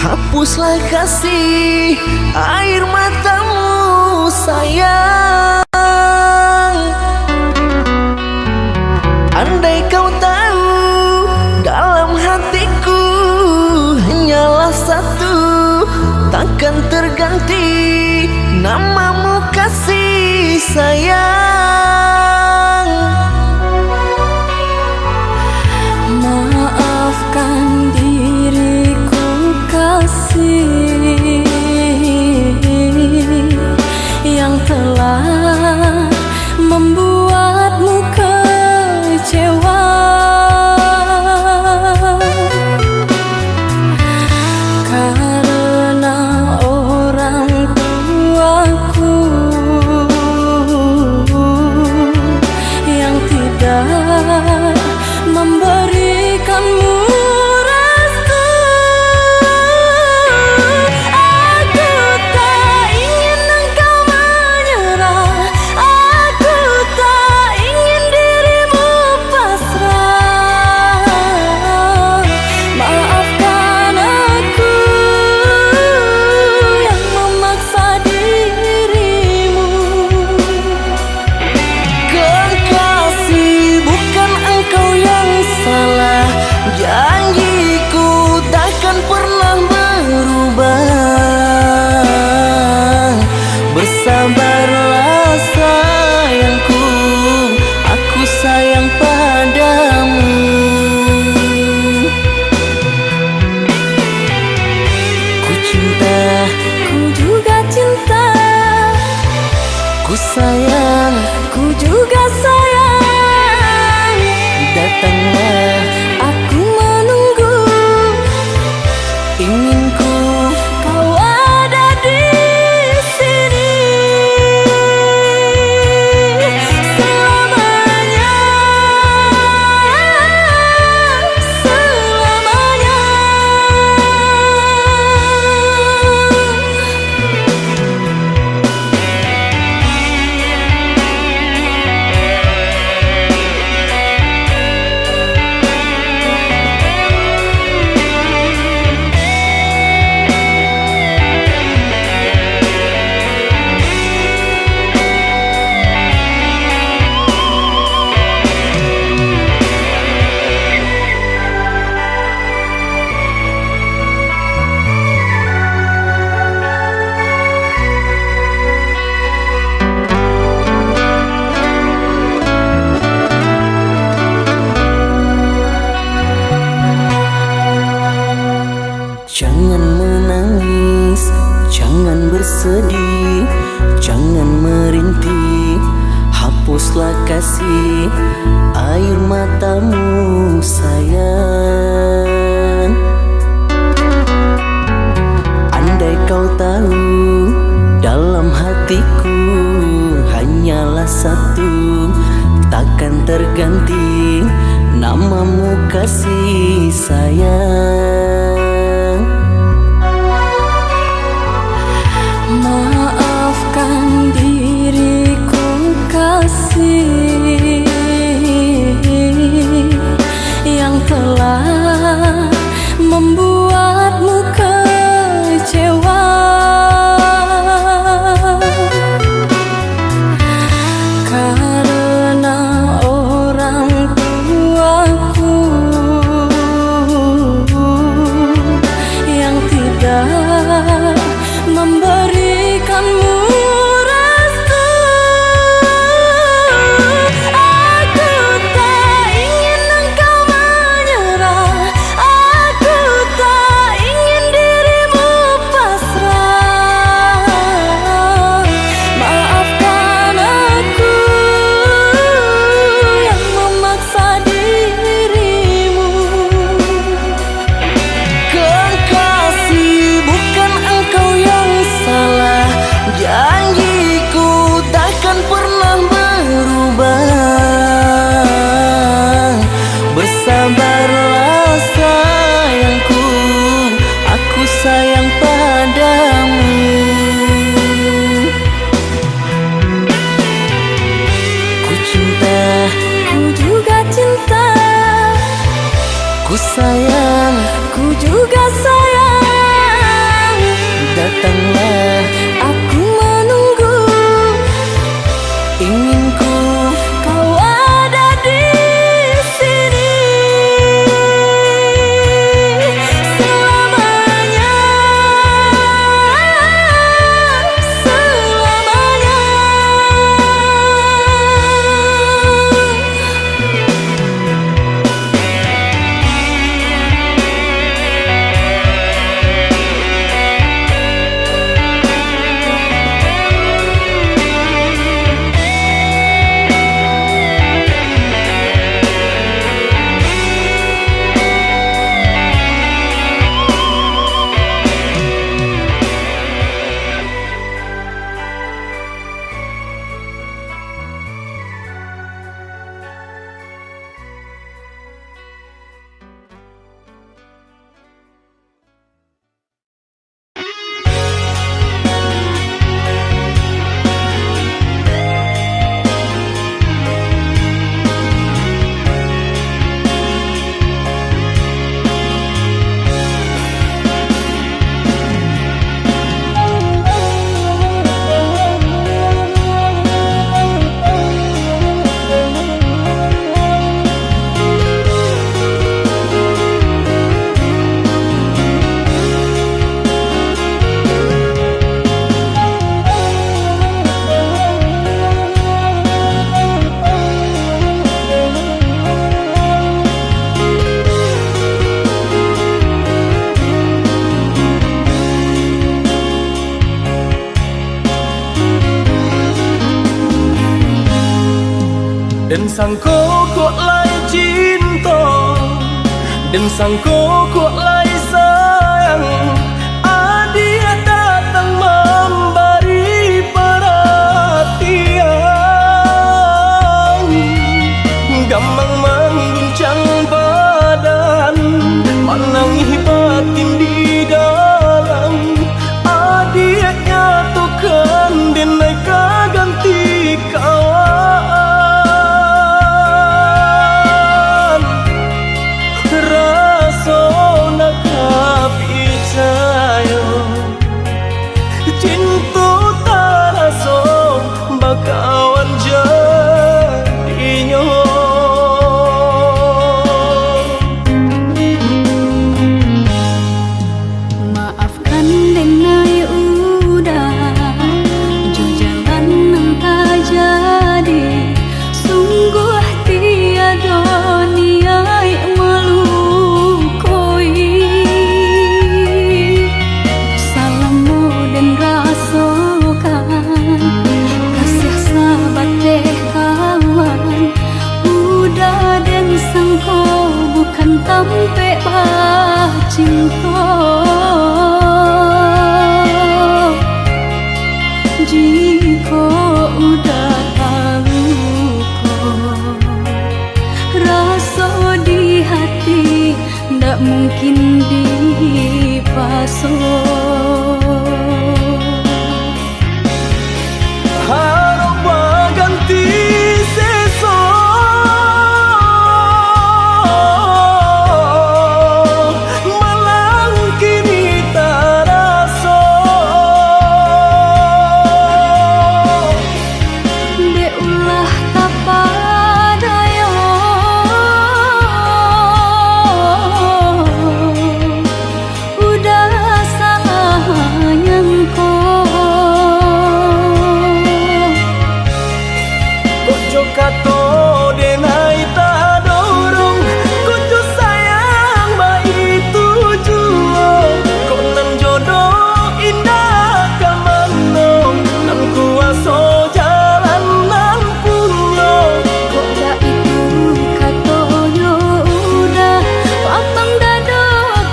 hapuslah kasih air matamu sayang. Andai kau tahu dalam hatiku hanyalah satu, takkan terganti namamu kasih sayang. Maafkan diriku kasih yang telah membuatmu kecewa. Karena orang tuaku yang tidak memberikanmu restu. Aku tak ingin engkau menyerah, aku tak ingin dirimu pasrah. Maafkan aku yang memaksa dirimu. Kekasih, bukan engkau yang salah, janjiku takkan pernah berubah. Bersabarlah sayangku, aku sayang padamu. Ku cinta, Ku juga cinta, ku sayang, ku juga sayang. datanglah Aku menunggu, inginku. kau ada di sini selamanya, selamanya. Jangan menangis, jangan bersedih, jangan merintih, hapuslah kasih air matamu sayang. Andai kau tahu dalam hatiku hanyalah satu, takkan terganti namamu kasih sayang. Maafkan diriku kasih yang telah membuatmu kecewa. Karena orang tuaku Dan sangko kok lai cinta, dan sangko kok lai sayang. Dia datang memberi perhatian, gampang mengguncang badan, menangis batin di dalam. Dia nyatukan denai ganti kawan. Rasa nak percaya cinta tak rasa bakawan jadinya. Maafkan denai udah jo jalan nang tak jadi. Sungguh tiada niat melukoi. Salahmu dan rasakan kasih sahabat deh kawan. Udah dan sangko bukan tampe bah cinta. Jika udah tahu kok rasa di hati ndak mungkin dipasung. Harap ganti sesok, malang kini tak rasa. Dek ulah tak padaya, udah salah nyangko. Kojo kato denai tak dorong, kojo sayang baik tujuan. Kok nan jodoh indah kamano, nan kuasa jalan nan punya. Kok dah itu katonyo udah papang dado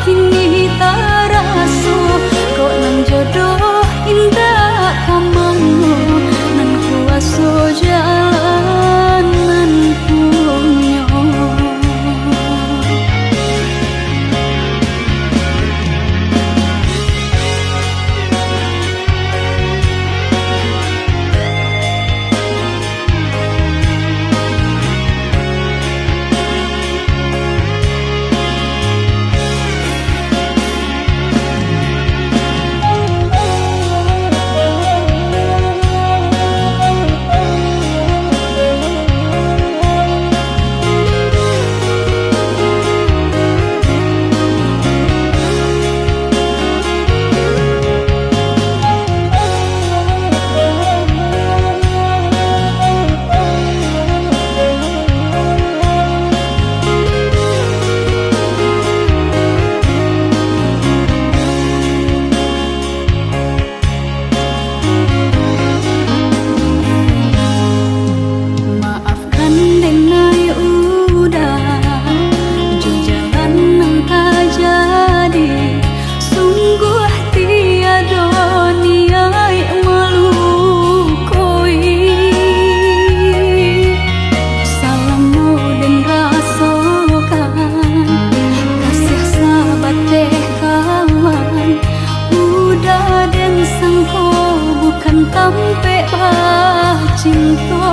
kini tak raso. Kok nang jodoh indah kamano, nan kuasa jalan nan punya. Maafkan denai udah jo jalan nang tak jadi. Sungguh tiada niat melukoi. Salahmu dan rasakan kasih sahabat deh kawan. Udah dan sangko bukan tampe bah cinta.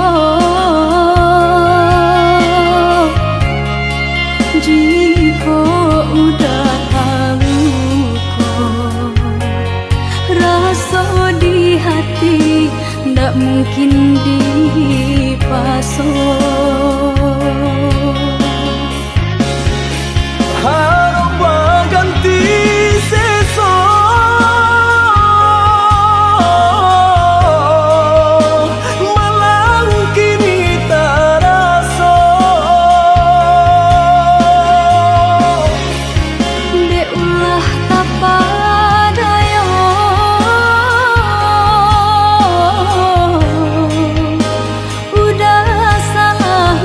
Jika udah tahu kok rasa di hati ndak mungkin dipasung. Harap ganti sesok, malang kini tak rasa. Dek ulah tak padaya, udah salah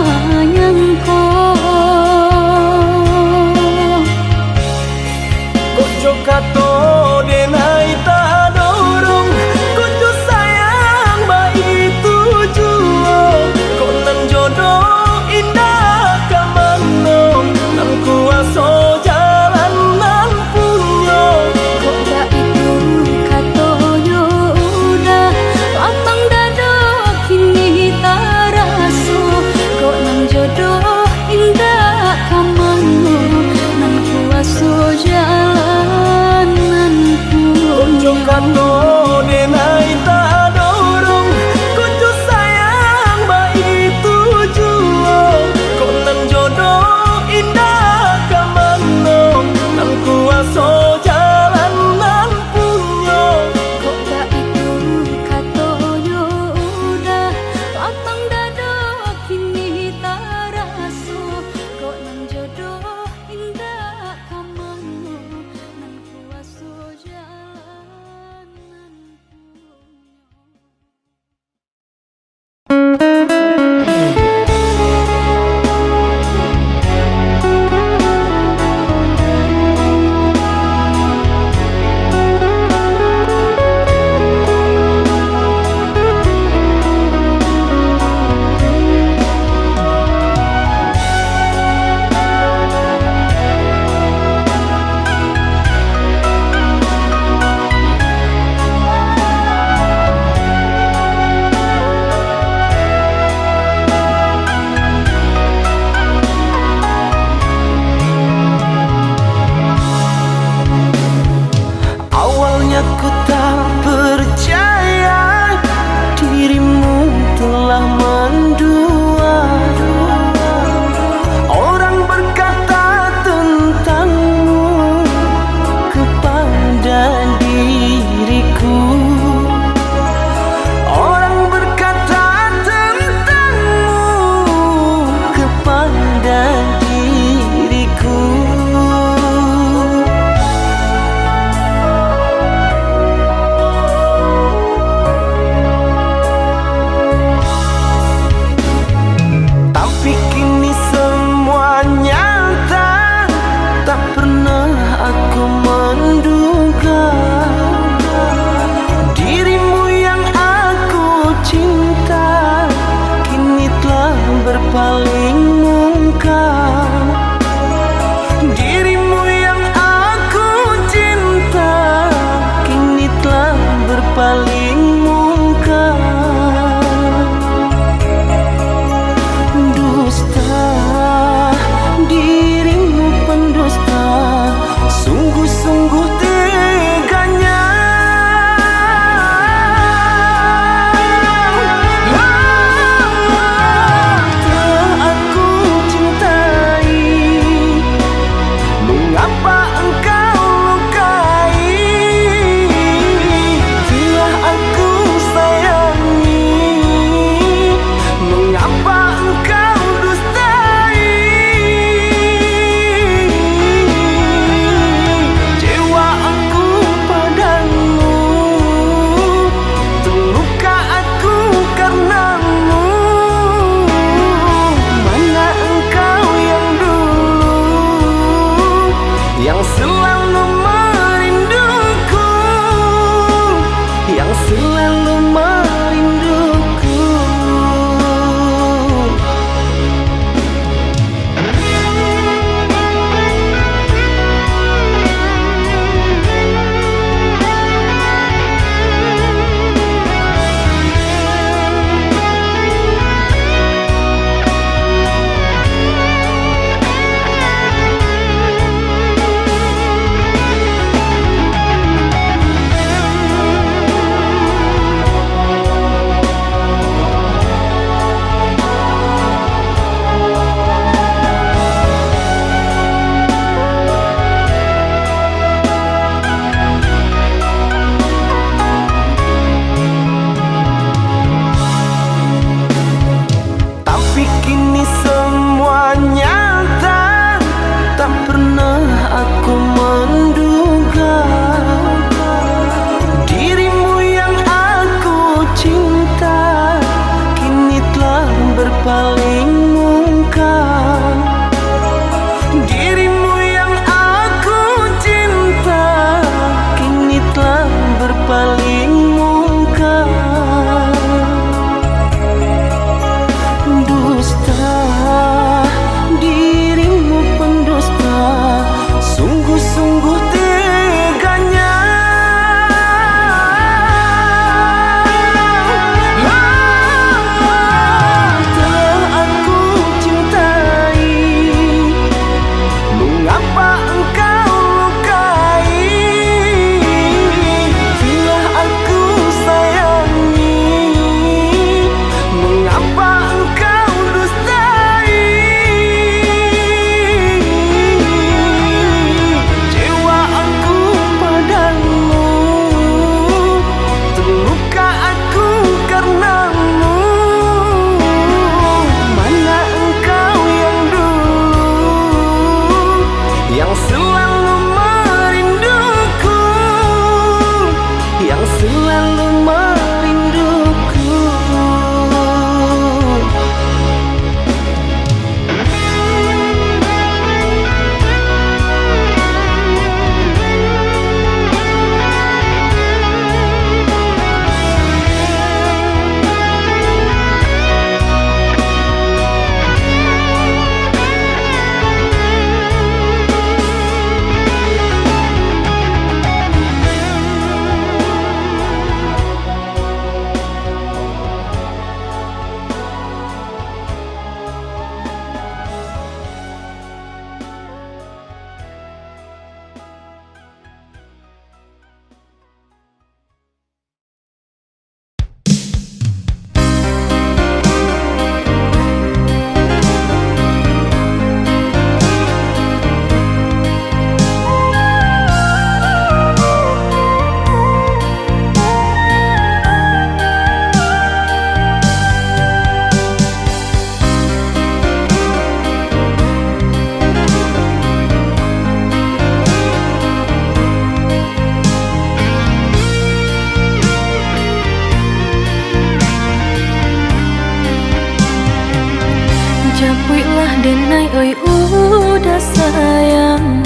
Wihlah denai oi udah sayang,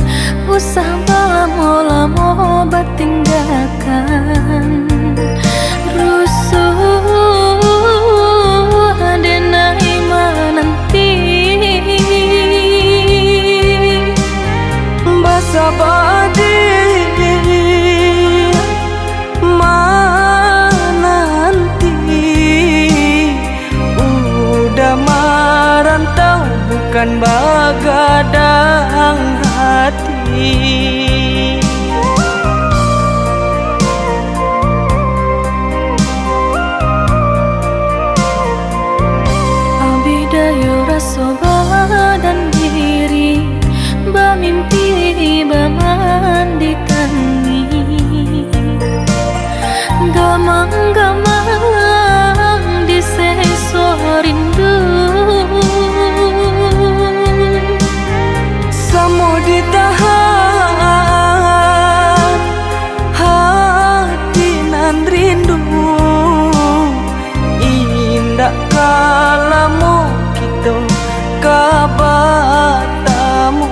usah lama-lama batinggalkan. Rusuh denai menanti, basa badi menanti. Udah merantau bukan bagadang hati. Abidayo rasa badan diri, bamimpi bamandi tangi. Gamang-gamang diseso rindu, Samo ditahan hati nan rindu. Indah kalamu kita kabatamu.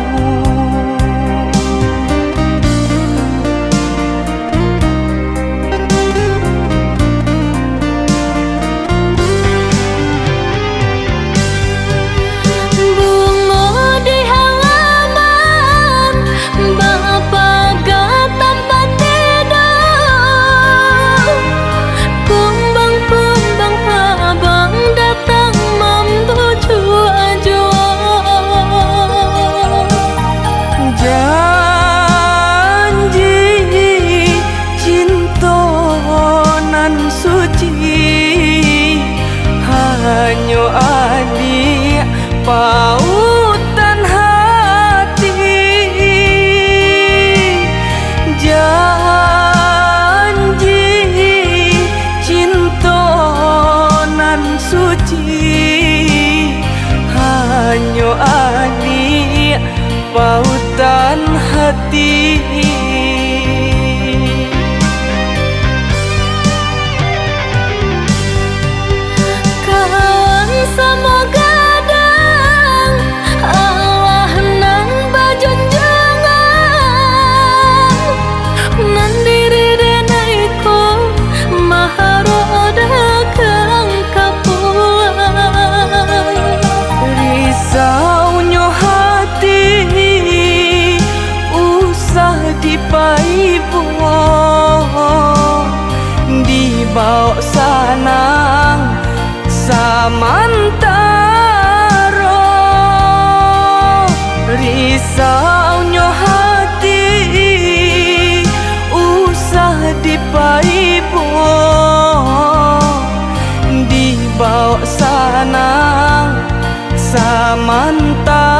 Hanyo adik pautan hati, janji cinta nan suci. Hanyo adik pautan hati. semoga dang Allah nang bajunjangan, nan diri denai ko maharoda kang kapuan. Risaunya hati usah dipaipo, dibawa sanang samantara. Risaunya hati usah dipaipo, dibawa sanang samantara.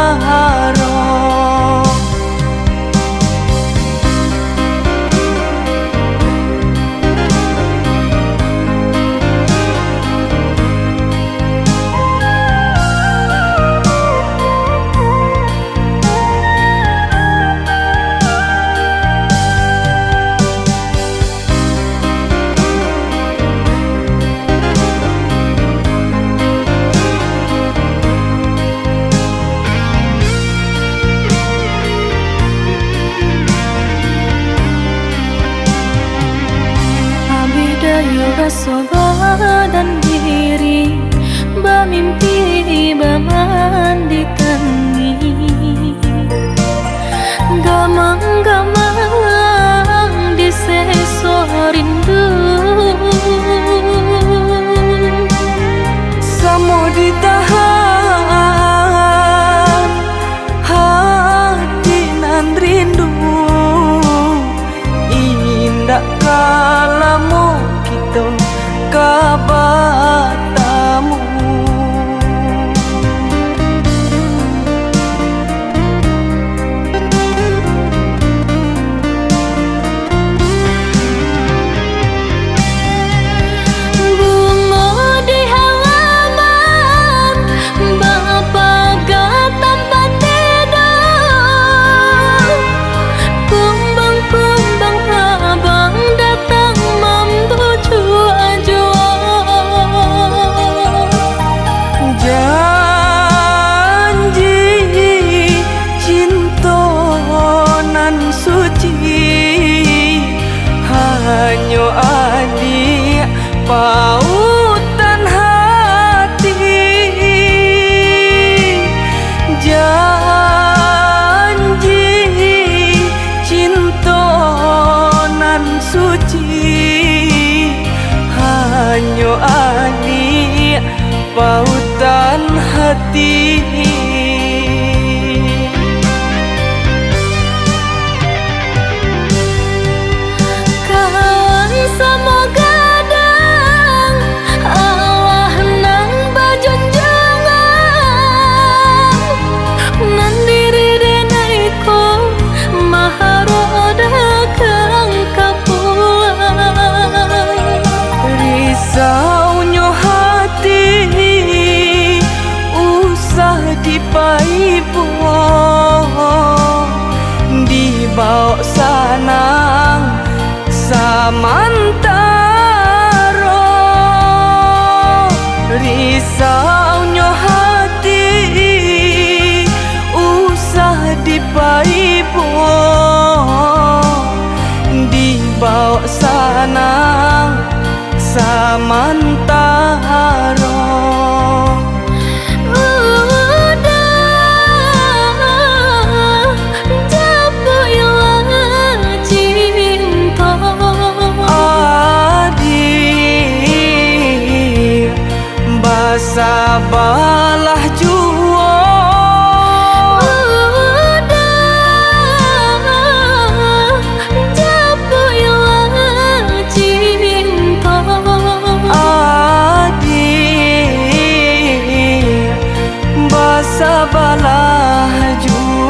Rasa badan diri, bamimpi bamandi tangi. Gamang-gamang diseso rindu, Samo ditahan hati nan rindu. Indah kalamu kita kabatamu. pautan hati. Kawan semoga dang Allah nang bajunjangan nan diri denaiko maharoda kang kapulang. Risaunya hati usah dipaipo, dibawa sanang samantaro. Risaunya hati usah dipaipo, dibawa sanang samantaro. Sabalah jua udah japu ilang cinta adik basabalah jua.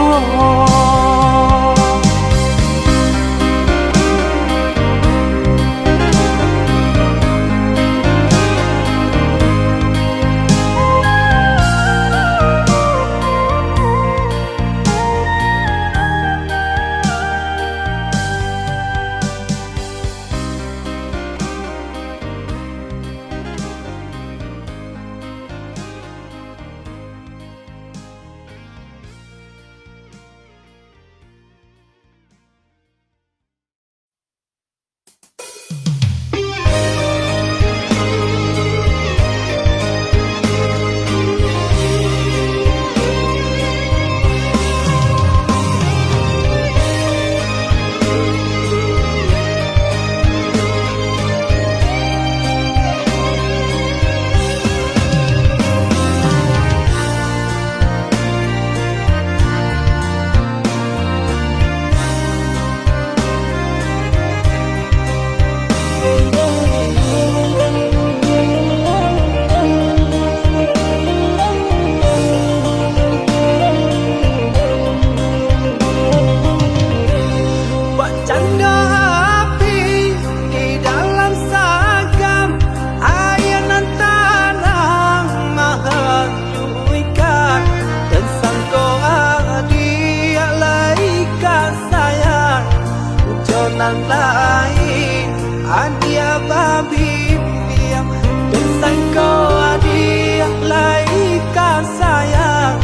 Nan lain adia babi diam dan sangko adia laika sayang.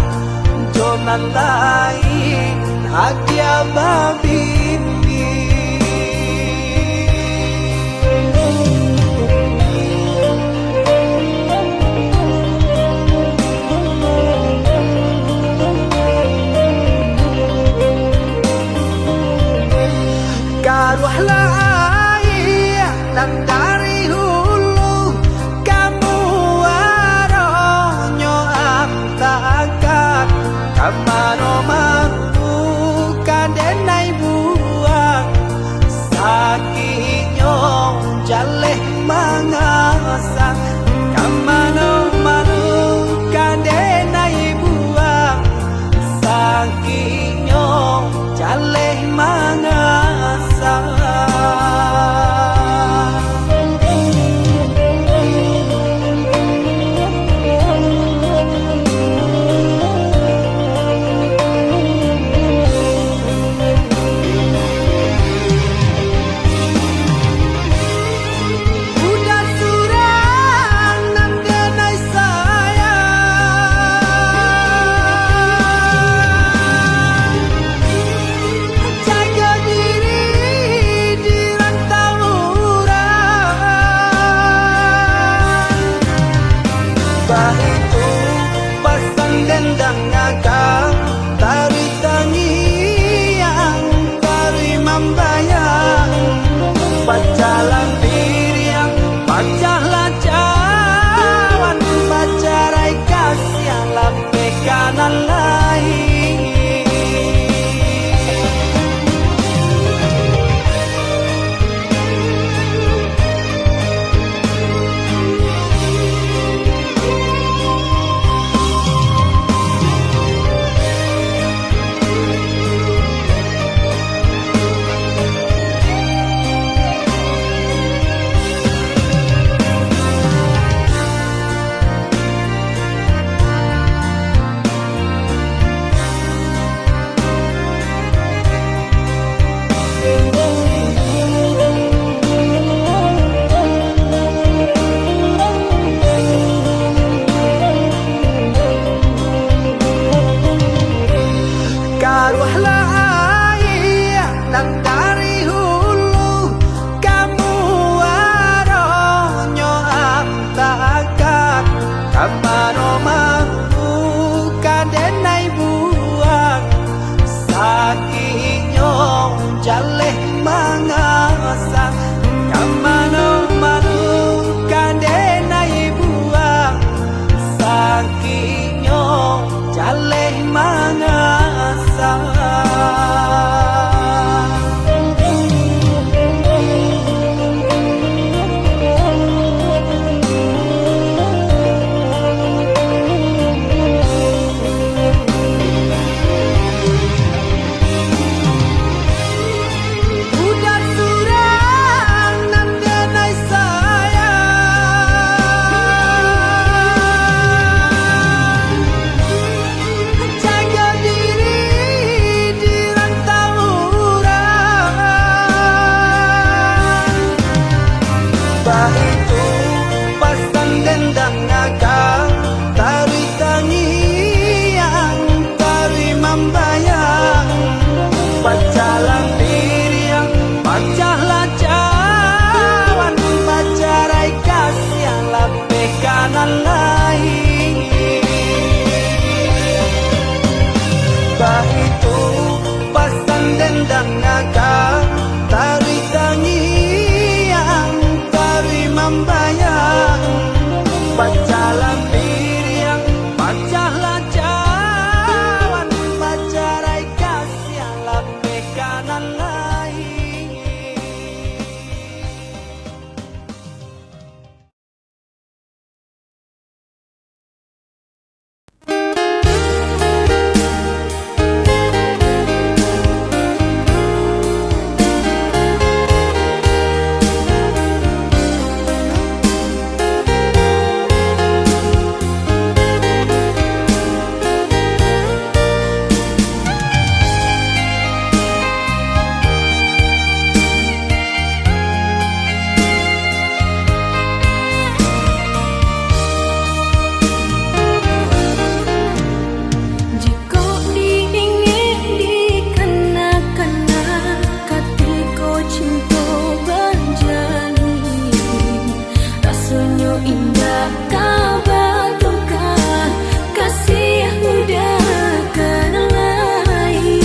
Jonan lain adia babi. Karuhlah air nan dari hulu kamu aronyo aktakan kamano mampu kadenai buang sakinyo jaleh mangasan kamano manu kadenai buang sakinyo jaleh mangasan. Itu pasang dendang ngakak tari tangiang tari membayang pacalan diriang pacalan cawan pacalan Bahitu pasang dendang naga tari tangian tari membayang pacalang diriang pacalah cawan pacarai kasih lape kanan lain Bahitu pasang dendang naga tari tangian tari membayang pacalang diriang pacalah cawan pacarai kasih lape kanan lain Jika diingin dikena-kena katiko cinta berjalin rasanya indah kabar duka kasih udah kena lain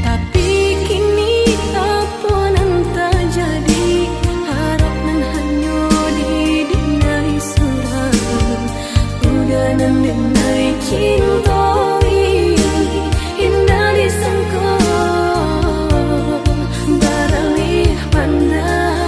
tapi kini apa nan terjadi harap nan hanya didinai surah udah nan dinai cinta indah disangka baralih pandang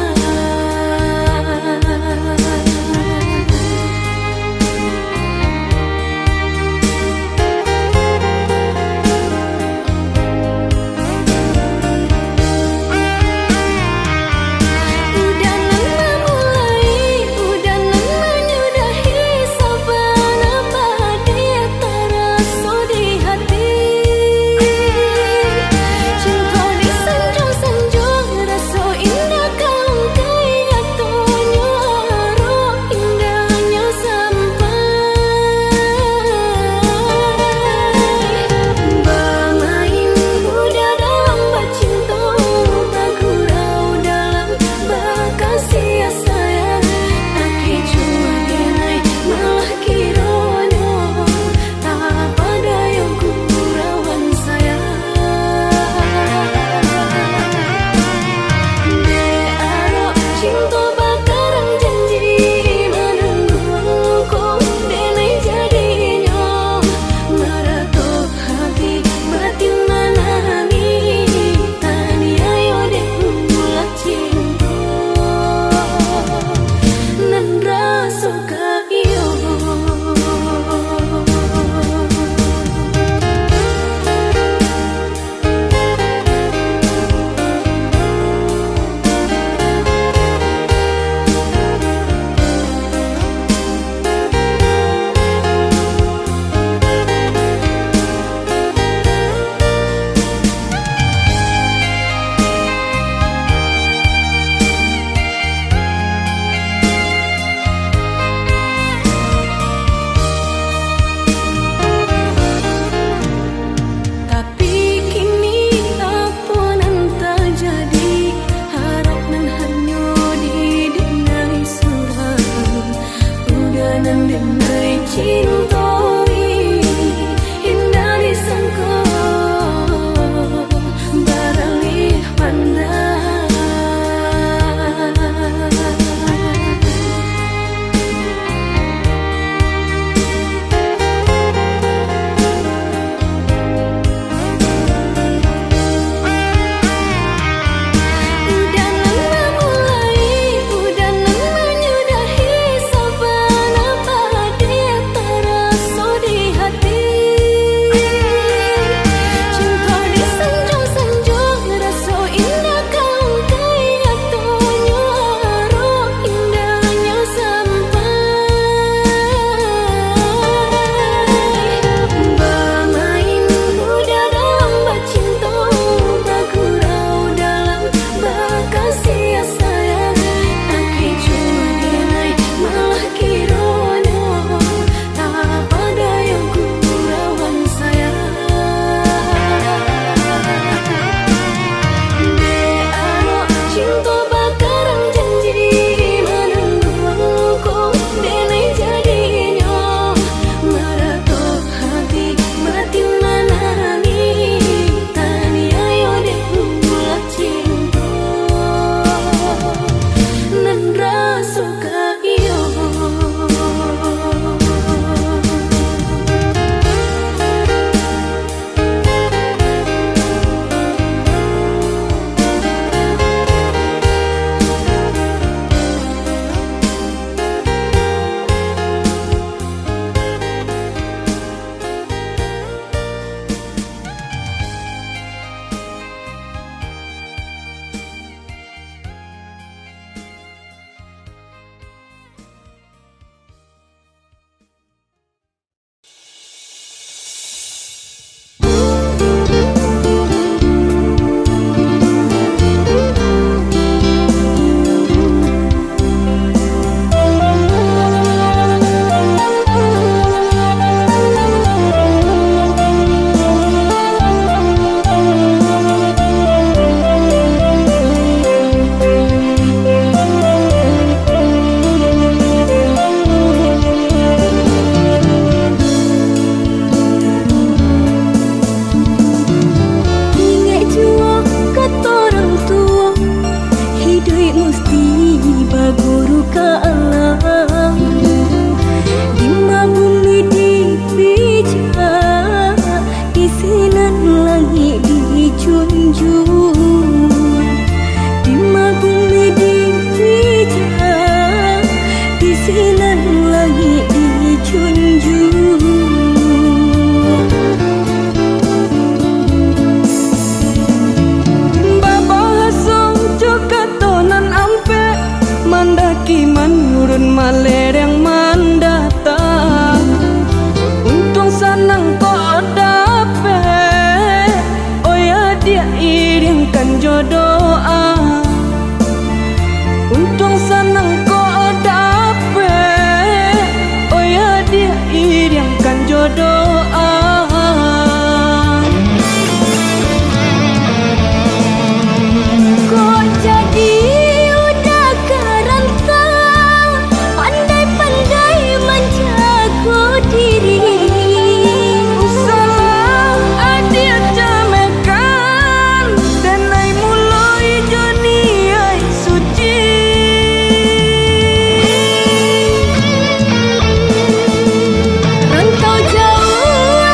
doa. Kok jadi udah kerantau, pandai-pandai menjaga diri. Salah adik jamekan, dan ai mulai joni ai suci. Rantau jauh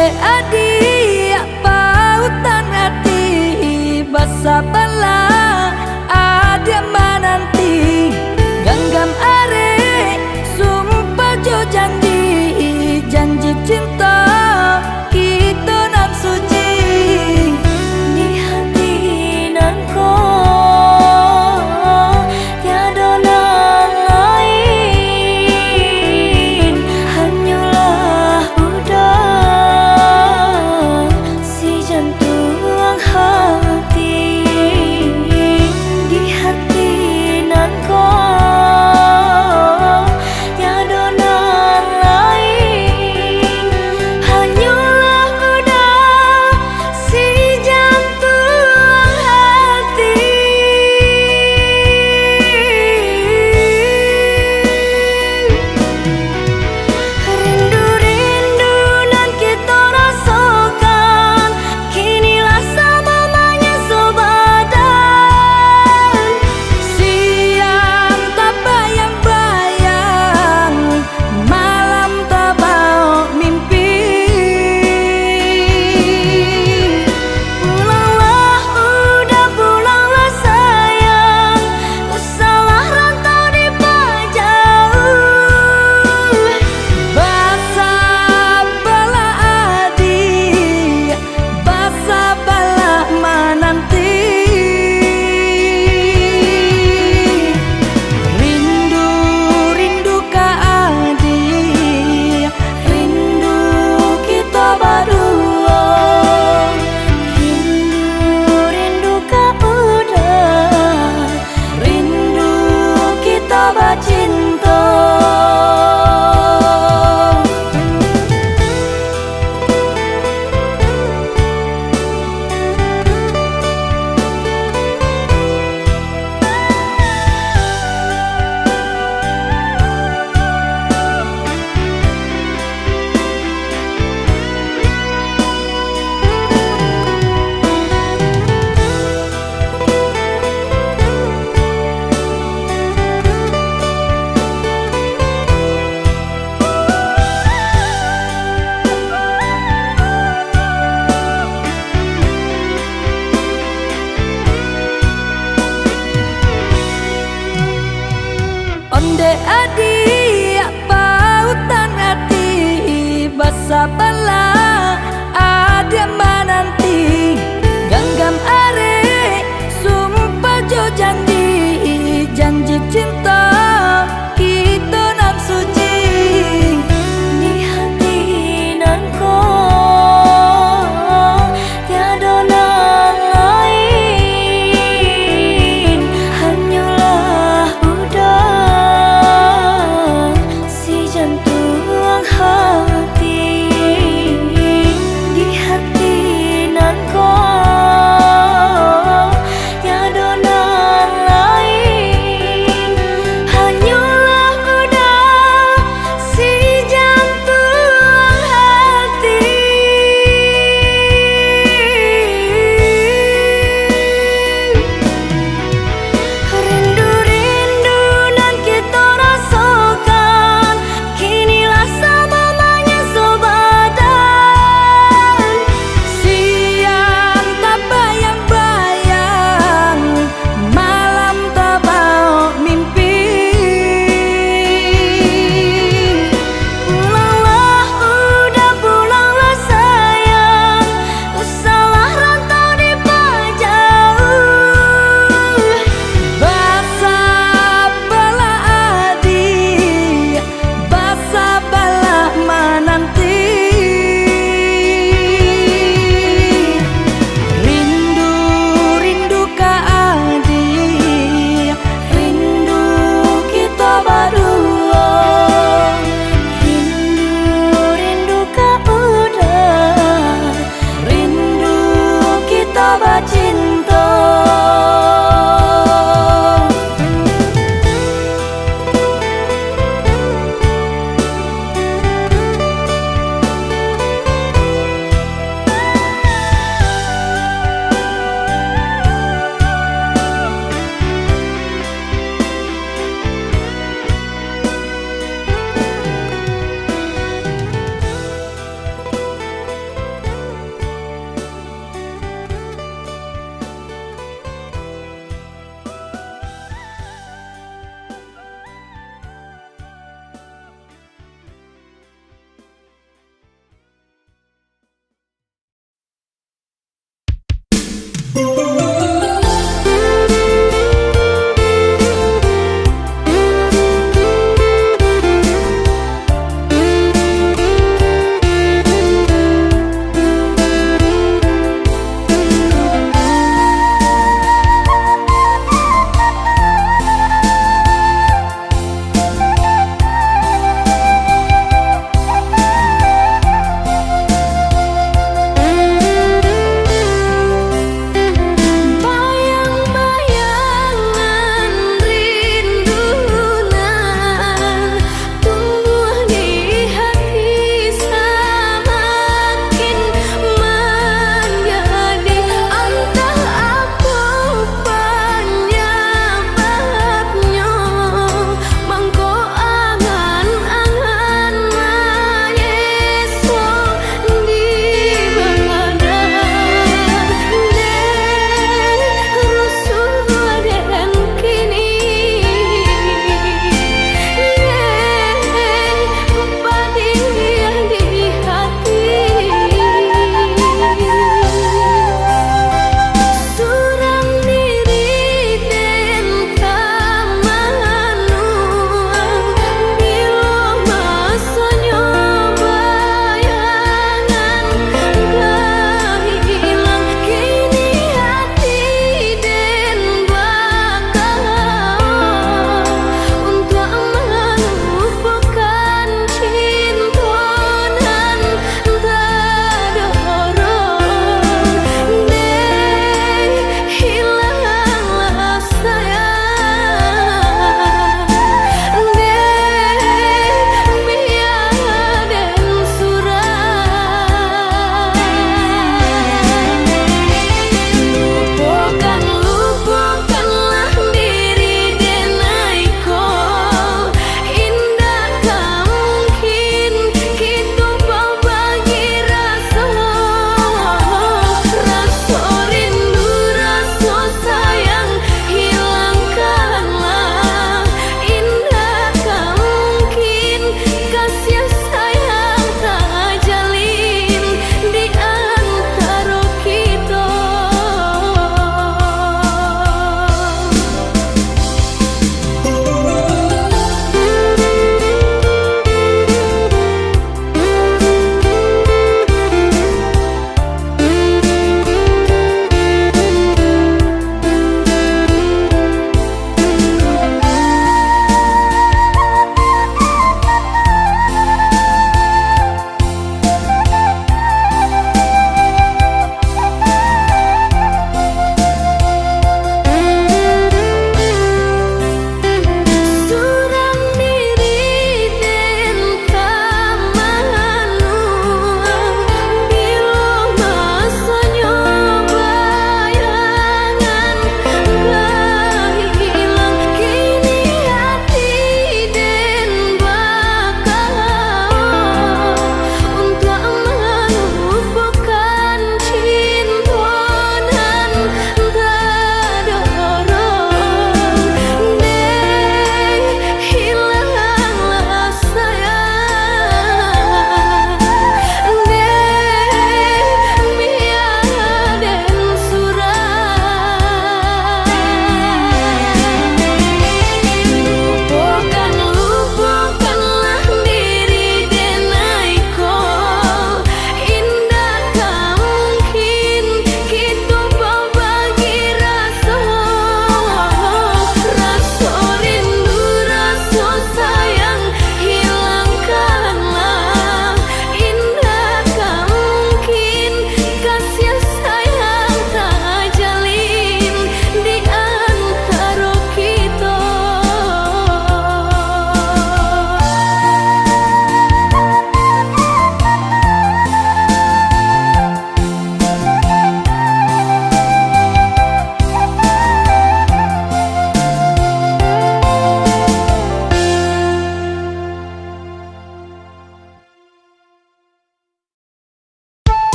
Ondek adik pautan hati basa bala ada menanti genggam are sumpah jo janji janji cinta kita nan suci di hati nan ko tiada nan lain hanyalah udah si jantung hati di hati nan ko tiada nan lain hanyalah udah si jantung hati. Rindu-rindu nan kita rasakan kinilah samanya sobadan siang tak bayang-bayang malam tak bau mimpi pulanglah udah pulanglah sayang usahlah rantau di jauh basa bala adik basa bala menanti rindu ka adik rindu kita berdua rindu ka udah rindu kita bercinta. Ondek adik pautan hati basa bala ada menanti genggam are sumpah jo janji janji cinta kita nan suci di hati nan ko tiada nan lain hanyalah udah si jantung hati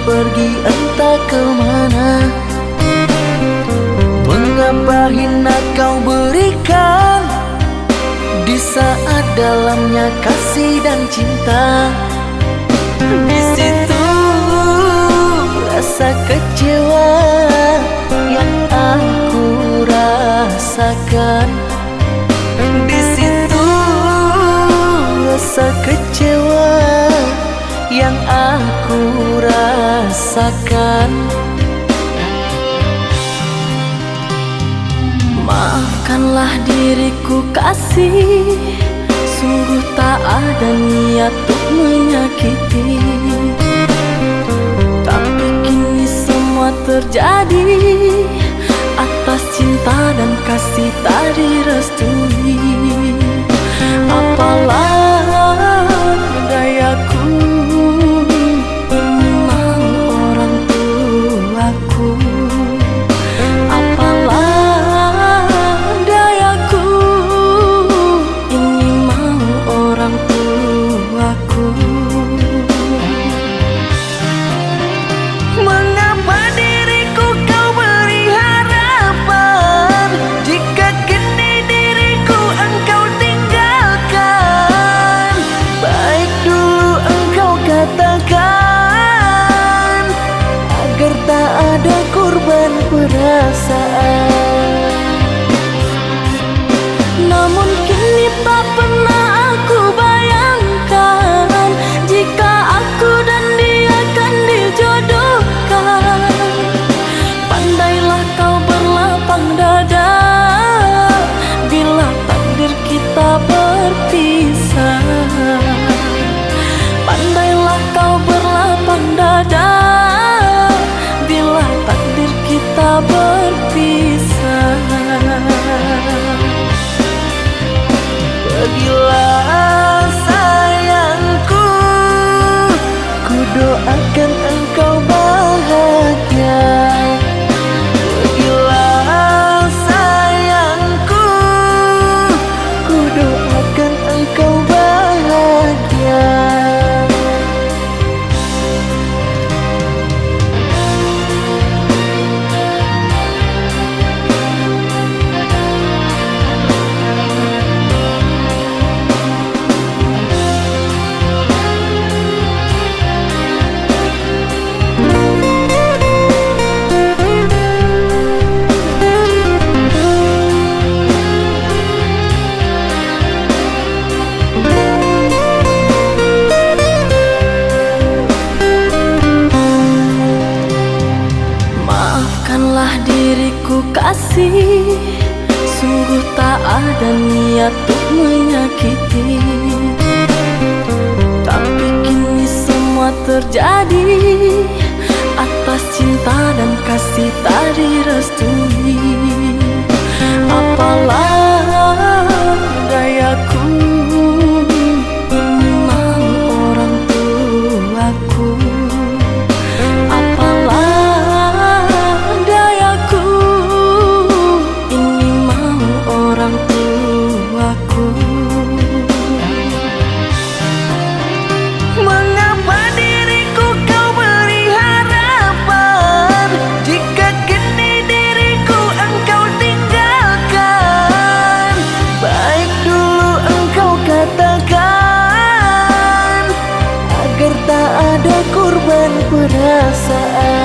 pergi entah kemana. Mengapa hina kau berikan di saat dalamnya kasih dan cinta. Di situ rasa kecewa yang aku rasakan. Di situ rasa kecewa yang aku rasakan. Maafkanlah diriku kasih, sungguh tak ada niat untuk menyakiti. Tapi kini semua terjadi atas cinta dan kasih tak direstui. Apalah dayaku, ini mau orang tuaku. Apalah dayaku, ini mau orang tuaku. Mengapa diriku kau beri harapan, jika kini diriku engkau tinggalkan? Baik dulu engkau katakan, agar tak ada korban perasaan. Namun kini tak pernah aku bayangkan, jika aku dan dia kan dijodohkan. Pandailah kau berlapang dada bila takdir kita berpisah. Pandailah kau berlapang dada bila takdir kita berpisah. Pergilah sayangku, ku doakan engkau bahagia. Pergilah sayangku, ku doakan engkau bahagia. Maafkanlah diriku kasih, sungguh tak ada niat untuk menyakiti. Tapi kini semua terjadi atas cinta dan kasih tak direstui. Apalah dayaku, ini mau orang tuaku. Apalah dayaku, ini mau orang tuaku. Mengapa diriku kau beri harapan, jika kini diriku engkau tinggalkan? Baik dulu engkau katakan, agar tak ada korban perasaan.